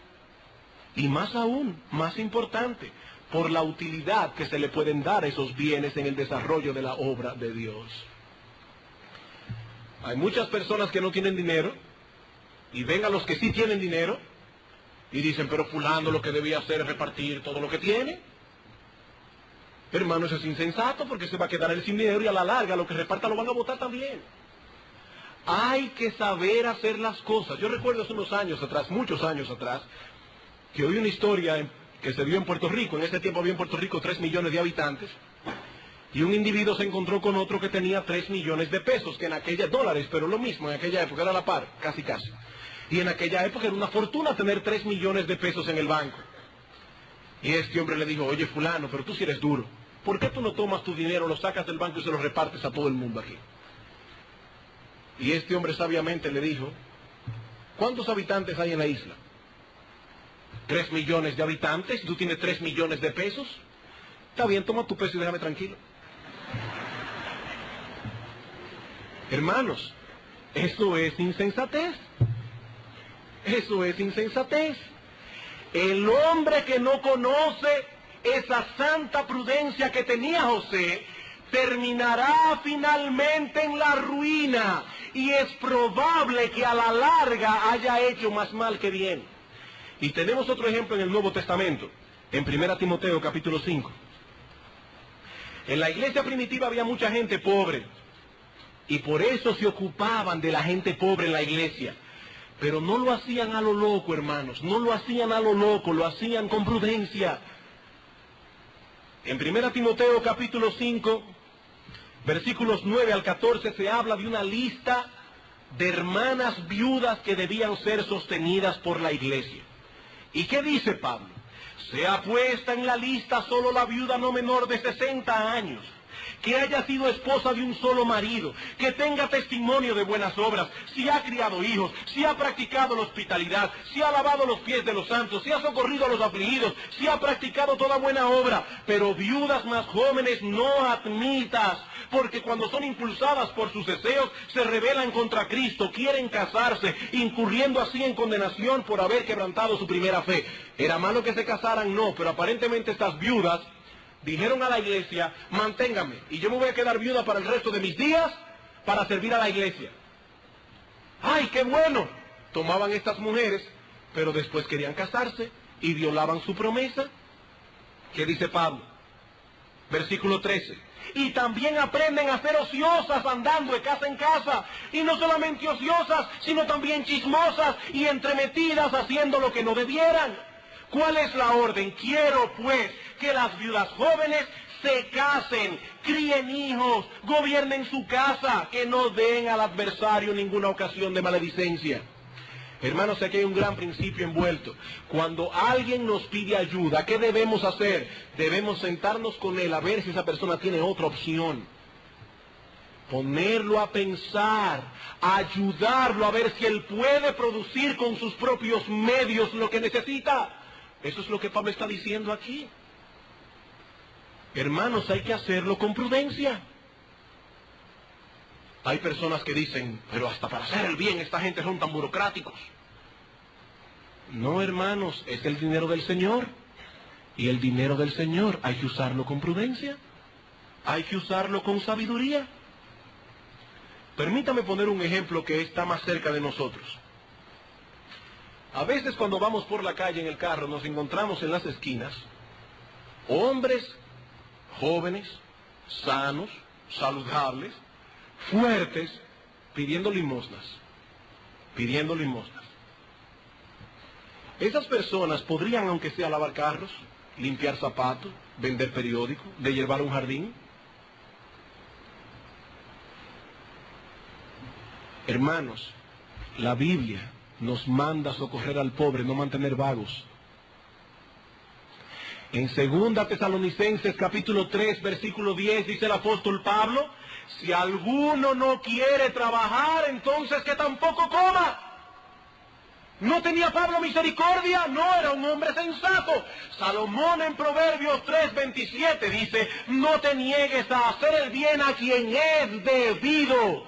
Y más aún, más importante, por la utilidad que se le pueden dar esos bienes en el desarrollo de la obra de Dios. Hay muchas personas que no tienen dinero, y ven a los que sí tienen dinero, y dicen, pero fulano lo que debía hacer es repartir todo lo que tiene. Hermano, eso es insensato, porque se va a quedar él sin dinero y a la larga lo que reparta lo van a votar también. Hay que saber hacer las cosas. Yo recuerdo hace unos años atrás, muchos años atrás, que oí una historia que se dio en Puerto Rico. En ese tiempo había en Puerto Rico 3 millones de habitantes, y un individuo se encontró con otro que tenía 3 millones de pesos, que en aquella, dólares, pero lo mismo, en aquella época era la par, casi. Y en aquella época era una fortuna tener 3 millones de pesos en el banco. Y este hombre le dijo, oye fulano, pero tú sí eres duro, ¿por qué tú no tomas tu dinero, lo sacas del banco y se lo repartes a todo el mundo aquí? Y este hombre sabiamente le dijo, ¿cuántos habitantes hay en la isla? 3 millones de habitantes, tú tienes 3 millones de pesos. Está bien, toma tu peso y déjame tranquilo. Hermanos, eso es insensatez. Eso es insensatez. El hombre que no conoce esa santa prudencia que tenía José, terminará finalmente en la ruina, y es probable que a la larga haya hecho más mal que bien. Y tenemos otro ejemplo en el Nuevo Testamento, en 1 Timoteo capítulo 5. En la iglesia primitiva había mucha gente pobre, y por eso se ocupaban de la gente pobre en la iglesia. Pero no lo hacían a lo loco, hermanos, no lo hacían a lo loco, lo hacían con prudencia. En 1 Timoteo capítulo 5, versículos 9 al 14, se habla de una lista de hermanas viudas que debían ser sostenidas por la iglesia. ¿Y qué dice Pablo? Sea puesta en la lista solo la viuda no menor de 60 años, que haya sido esposa de un solo marido, que tenga testimonio de buenas obras, si ha criado hijos, si ha practicado la hospitalidad, si ha lavado los pies de los santos, si ha socorrido a los afligidos, si ha practicado toda buena obra. Pero viudas más jóvenes no admitas, porque cuando son impulsadas por sus deseos, se rebelan contra Cristo, quieren casarse, incurriendo así en condenación por haber quebrantado su primera fe. ¿Era malo que se casaran? No, pero aparentemente estas viudas dijeron a la iglesia, manténgame, y yo me voy a quedar viuda para el resto de mis días para servir a la iglesia. ¡Ay, qué bueno! Tomaban estas mujeres, pero después querían casarse y violaban su promesa. ¿Qué dice Pablo? Versículo 13. Y también aprenden a ser ociosas andando de casa en casa, y no solamente ociosas, sino también chismosas y entremetidas haciendo lo que no debieran. ¿Cuál es la orden? Quiero pues que las viudas jóvenes se casen, críen hijos, gobiernen su casa, que no den al adversario ninguna ocasión de maledicencia. Hermanos, aquí hay un gran principio envuelto. Cuando alguien nos pide ayuda, ¿qué debemos hacer? Debemos sentarnos con él a ver si esa persona tiene otra opción. Ponerlo a pensar, ayudarlo a ver si él puede producir con sus propios medios lo que necesita. Eso es lo que Pablo está diciendo aquí. Hermanos, hay que hacerlo con prudencia. Hay personas que dicen, pero hasta para hacer el bien esta gente son tan burocráticos. No, hermanos, es el dinero del Señor. Y el dinero del Señor hay que usarlo con prudencia. Hay que usarlo con sabiduría. Permítame poner un ejemplo que está más cerca de nosotros. A veces cuando vamos por la calle en el carro nos encontramos en las esquinas hombres jóvenes, sanos, saludables, fuertes, pidiendo limosnas. Pidiendo limosnas. Esas personas podrían, aunque sea lavar carros, limpiar zapatos, vender periódicos, de llevar un jardín. Hermanos, la Biblia nos manda a socorrer al pobre, no mantener vagos. En 2 Tesalonicenses capítulo 3, versículo 10, dice el apóstol Pablo, si alguno no quiere trabajar, entonces que tampoco coma. ¿No tenía Pablo misericordia? No, era un hombre sensato. Salomón en Proverbios 3:27 dice, no te niegues a hacer el bien a quien es debido.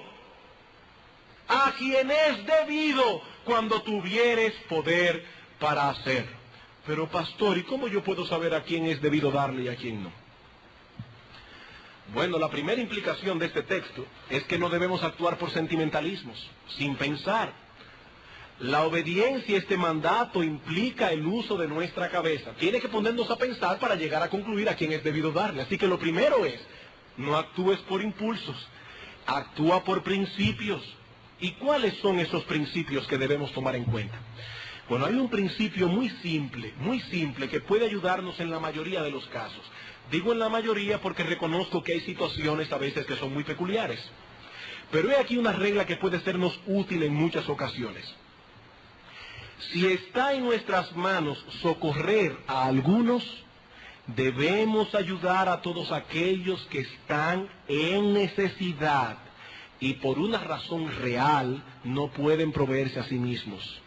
A quien es debido cuando tuvieres poder para hacerlo. Pero pastor, ¿y cómo yo puedo saber a quién es debido darle y a quién no? Bueno, la primera implicación de este texto es que no debemos actuar por sentimentalismos, sin pensar. La obediencia a este mandato implica el uso de nuestra cabeza. Tiene que ponernos a pensar para llegar a concluir a quién es debido darle. Así que lo primero es, no actúes por impulsos, actúa por principios. ¿Y cuáles son esos principios que debemos tomar en cuenta? Bueno, hay un principio muy simple, que puede ayudarnos en la mayoría de los casos. Digo en la mayoría porque reconozco que hay situaciones a veces que son muy peculiares. Pero he aquí una regla que puede sernos útil en muchas ocasiones. Si está en nuestras manos socorrer a algunos, debemos ayudar a todos aquellos que están en necesidad, y por una razón real no pueden proveerse a sí mismos.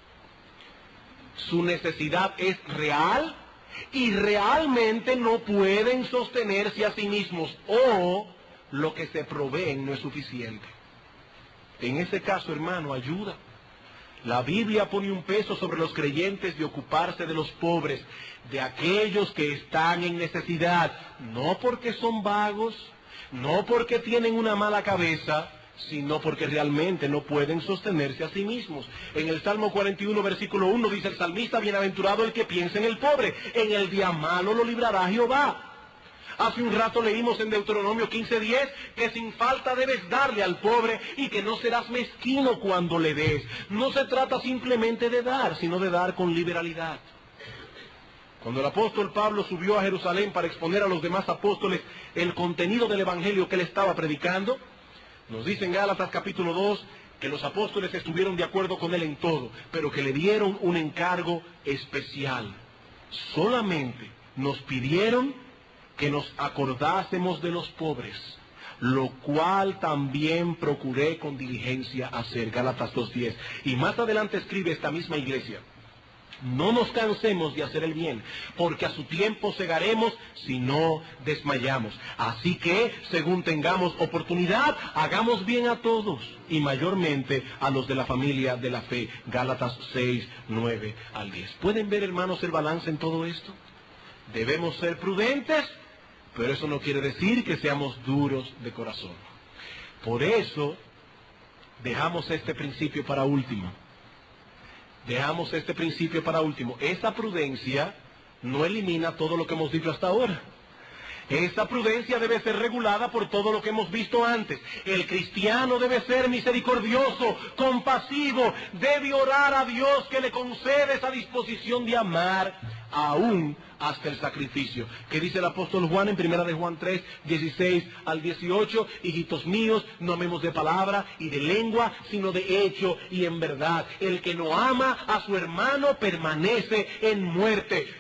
Su necesidad es real y realmente no pueden sostenerse a sí mismos, o lo que se proveen no es suficiente. En ese caso, hermano, ayuda. La Biblia pone un peso sobre los creyentes de ocuparse de los pobres, de aquellos que están en necesidad, no porque son vagos, no porque tienen una mala cabeza, sino porque realmente no pueden sostenerse a sí mismos. En el Salmo 41, versículo 1, dice el salmista: bienaventurado el que piensa en el pobre, en el día malo lo librará Jehová. Hace un rato leímos en Deuteronomio 15:10 que sin falta debes darle al pobre y que no serás mezquino cuando le des. No se trata simplemente de dar, sino de dar con liberalidad. Cuando el apóstol Pablo subió a Jerusalén para exponer a los demás apóstoles el contenido del evangelio que él estaba predicando, nos dice en Gálatas capítulo 2 que los apóstoles estuvieron de acuerdo con él en todo, pero que le dieron un encargo especial. Solamente nos pidieron que nos acordásemos de los pobres, lo cual también procuré con diligencia hacer. Gálatas 2:10. Y más adelante escribe esta misma iglesia: no nos cansemos de hacer el bien, porque a su tiempo segaremos si no desmayamos. Así que, según tengamos oportunidad, hagamos bien a todos, y mayormente a los de la familia de la fe. Gálatas 6:9-10. ¿Pueden ver, hermanos, el balance en todo esto? Debemos ser prudentes, pero eso no quiere decir que seamos duros de corazón. Por eso, dejamos este principio para último. Esa prudencia no elimina todo lo que hemos dicho hasta ahora. Esa prudencia debe ser regulada por todo lo que hemos visto antes. El cristiano debe ser misericordioso, compasivo, debe orar a Dios que le concede esa disposición de amar aún hasta el sacrificio. ¿Qué dice el apóstol Juan en 1 de Juan 3:16-18? Hijitos míos, no amemos de palabra y de lengua, sino de hecho y en verdad. El que no ama a su hermano permanece en muerte.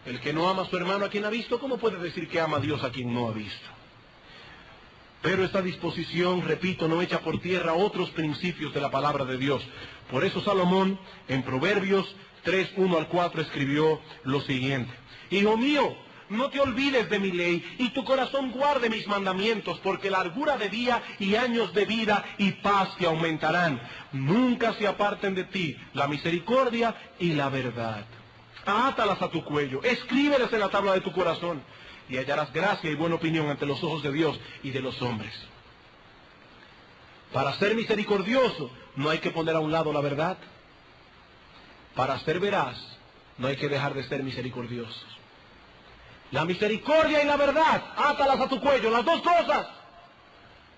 El que no ama a su hermano a quien ha visto, ¿cómo puede decir que ama a Dios a quien no ha visto? Pero esta disposición, repito, no echa por tierra otros principios de la palabra de Dios. Por eso Salomón, en Proverbios 3:1-4, escribió lo siguiente: Hijo mío, no te olvides de mi ley, y tu corazón guarde mis mandamientos, porque largura de día y años de vida y paz te aumentarán. Nunca se aparten de ti la misericordia y la verdad. Átalas a tu cuello, escríbelas en la tabla de tu corazón, y hallarás gracia y buena opinión ante los ojos de Dios y de los hombres. Para ser misericordioso no hay que poner a un lado la verdad. Para ser veraz no hay que dejar de ser misericordiosos. La misericordia y la verdad, átalas a tu cuello, las dos cosas.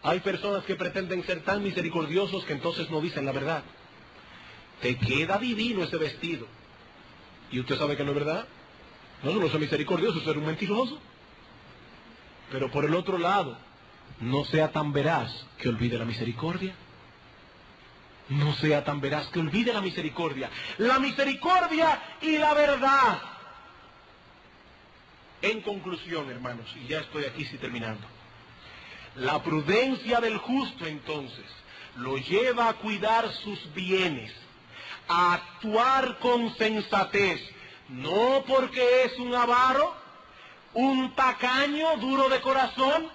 Hay personas que pretenden ser tan misericordiosos que entonces no dicen la verdad. Te queda divino ese vestido. ¿Y usted sabe que no es verdad? No, eso no es misericordioso, eso es un mentiroso. Pero por el otro lado, no sea tan veraz que olvide la misericordia. No sea tan veraz que olvide la misericordia. La misericordia y la verdad. En conclusión, hermanos, y ya estoy aquí terminando. La prudencia del justo, entonces, lo lleva a cuidar sus bienes, a actuar con sensatez, no porque es un avaro, un tacaño duro de corazón,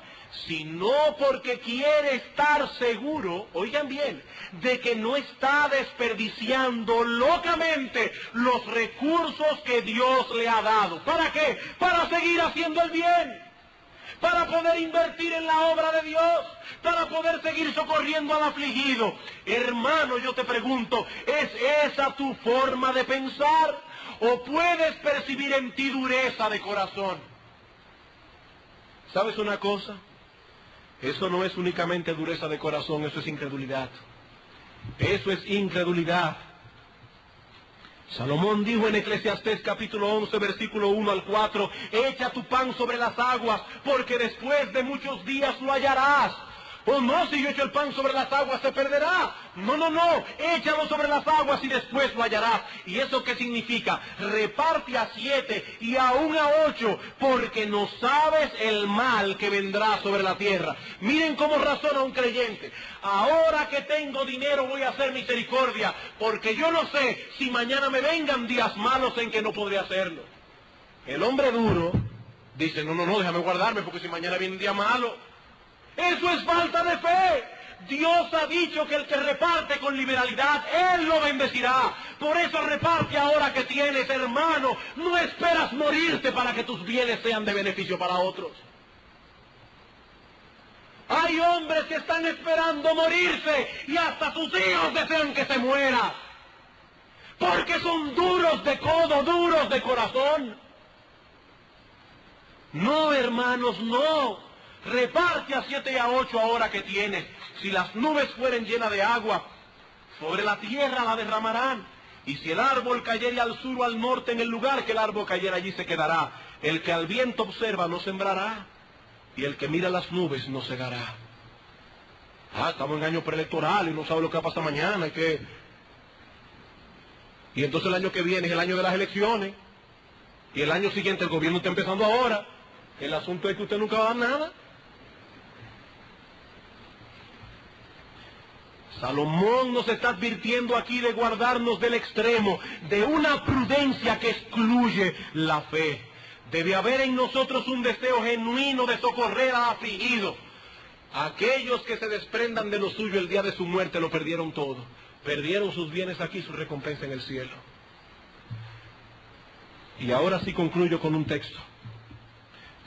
sino porque quiere estar seguro, oigan bien, de que no está desperdiciando locamente los recursos que Dios le ha dado. ¿Para qué? Para seguir haciendo el bien, para poder invertir en la obra de Dios, para poder seguir socorriendo al afligido. Hermano, yo te pregunto, ¿es esa tu forma de pensar? ¿O puedes percibir en ti dureza de corazón? ¿Sabes una cosa? Eso no es únicamente dureza de corazón, eso es incredulidad. Eso es incredulidad. Salomón dijo en Eclesiastés capítulo 11, versículo 1-4, echa tu pan sobre las aguas, porque después de muchos días lo hallarás. O no, si yo echo el pan sobre las aguas se perderá. No, no, no, échalo sobre las aguas y después lo hallarás. ¿Y eso qué significa? Reparte a 7 y aún a 8, porque no sabes el mal que vendrá sobre la tierra. Miren cómo razona un creyente. Ahora que tengo dinero voy a hacer misericordia, porque yo no sé si mañana me vengan días malos en que no podré hacerlo. El hombre duro dice, no, no, no, déjame guardarme, porque si mañana viene un día malo. Eso es falta de fe. Dios ha dicho que el que reparte con liberalidad, Él lo bendecirá. Por eso reparte ahora que tienes, hermano. No esperas morirte para que tus bienes sean de beneficio para otros. Hay hombres que están esperando morirse y hasta sus hijos desean que se muera. Porque son duros de codo, duros de corazón. No, hermanos, no. Reparte a 7 y a 8 ahora que tienes. Si las nubes fueren llenas de agua, sobre la tierra la derramarán. Y si el árbol cayere al sur o al norte, en el lugar que el árbol cayera allí se quedará. El que al viento observa no sembrará, y el que mira las nubes no segará. Estamos en año preelectoral y no sabe lo que va a pasar mañana. Y entonces el año que viene es el año de las elecciones. Y el año siguiente el gobierno está empezando ahora. El asunto es que usted nunca va a dar nada. Salomón nos está advirtiendo aquí de guardarnos del extremo, de una prudencia que excluye la fe. Debe haber en nosotros un deseo genuino de socorrer al afligido. Aquellos que se desprendan de lo suyo el día de su muerte lo perdieron todo. Perdieron sus bienes aquí, su recompensa en el cielo. Y ahora sí concluyo con un texto.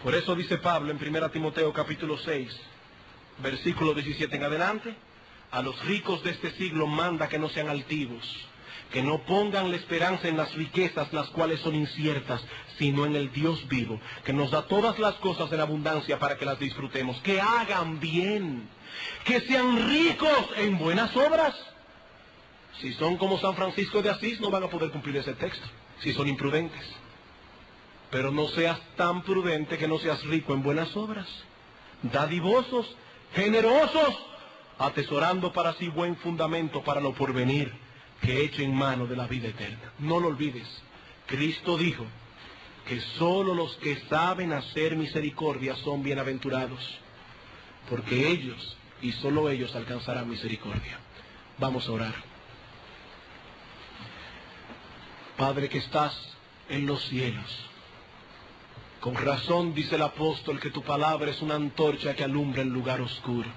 Por eso dice Pablo en 1 Timoteo capítulo 6, versículo 17 en adelante: a los ricos de este siglo manda que no sean altivos, que no pongan la esperanza en las riquezas, las cuales son inciertas, sino en el Dios vivo, que nos da todas las cosas en abundancia para que las disfrutemos. Que hagan bien, que sean ricos en buenas obras. Si son como San Francisco de Asís, no van a poder cumplir ese texto, si son imprudentes. Pero no seas tan prudente que no seas rico en buenas obras, dadivosos, generosos, atesorando para sí buen fundamento para lo porvenir, que eche en mano de la vida eterna. No lo olvides, Cristo dijo que solo los que saben hacer misericordia son bienaventurados, porque ellos y solo ellos alcanzarán misericordia. Vamos a orar. Padre que estás en los cielos, con razón dice el apóstol que tu palabra es una antorcha que alumbra el lugar oscuro.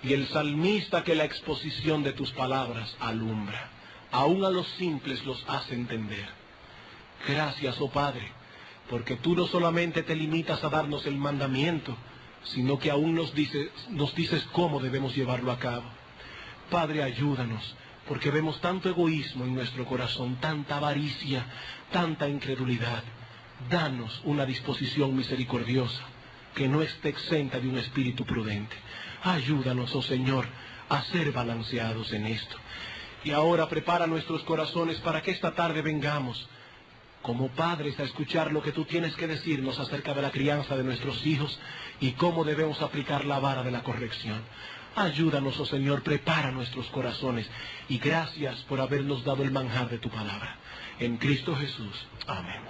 Y el salmista que la exposición de tus palabras alumbra. Aún a los simples los hace entender. Gracias, oh Padre, porque tú no solamente te limitas a darnos el mandamiento, sino que aún nos dices cómo debemos llevarlo a cabo. Padre, ayúdanos, porque vemos tanto egoísmo en nuestro corazón, tanta avaricia, tanta incredulidad. Danos una disposición misericordiosa, que no esté exenta de un espíritu prudente. Ayúdanos, oh Señor, a ser balanceados en esto. Y ahora prepara nuestros corazones para que esta tarde vengamos, como padres, a escuchar lo que tú tienes que decirnos acerca de la crianza de nuestros hijos y cómo debemos aplicar la vara de la corrección. Ayúdanos, oh Señor, prepara nuestros corazones. Y gracias por habernos dado el manjar de tu palabra. En Cristo Jesús. Amén.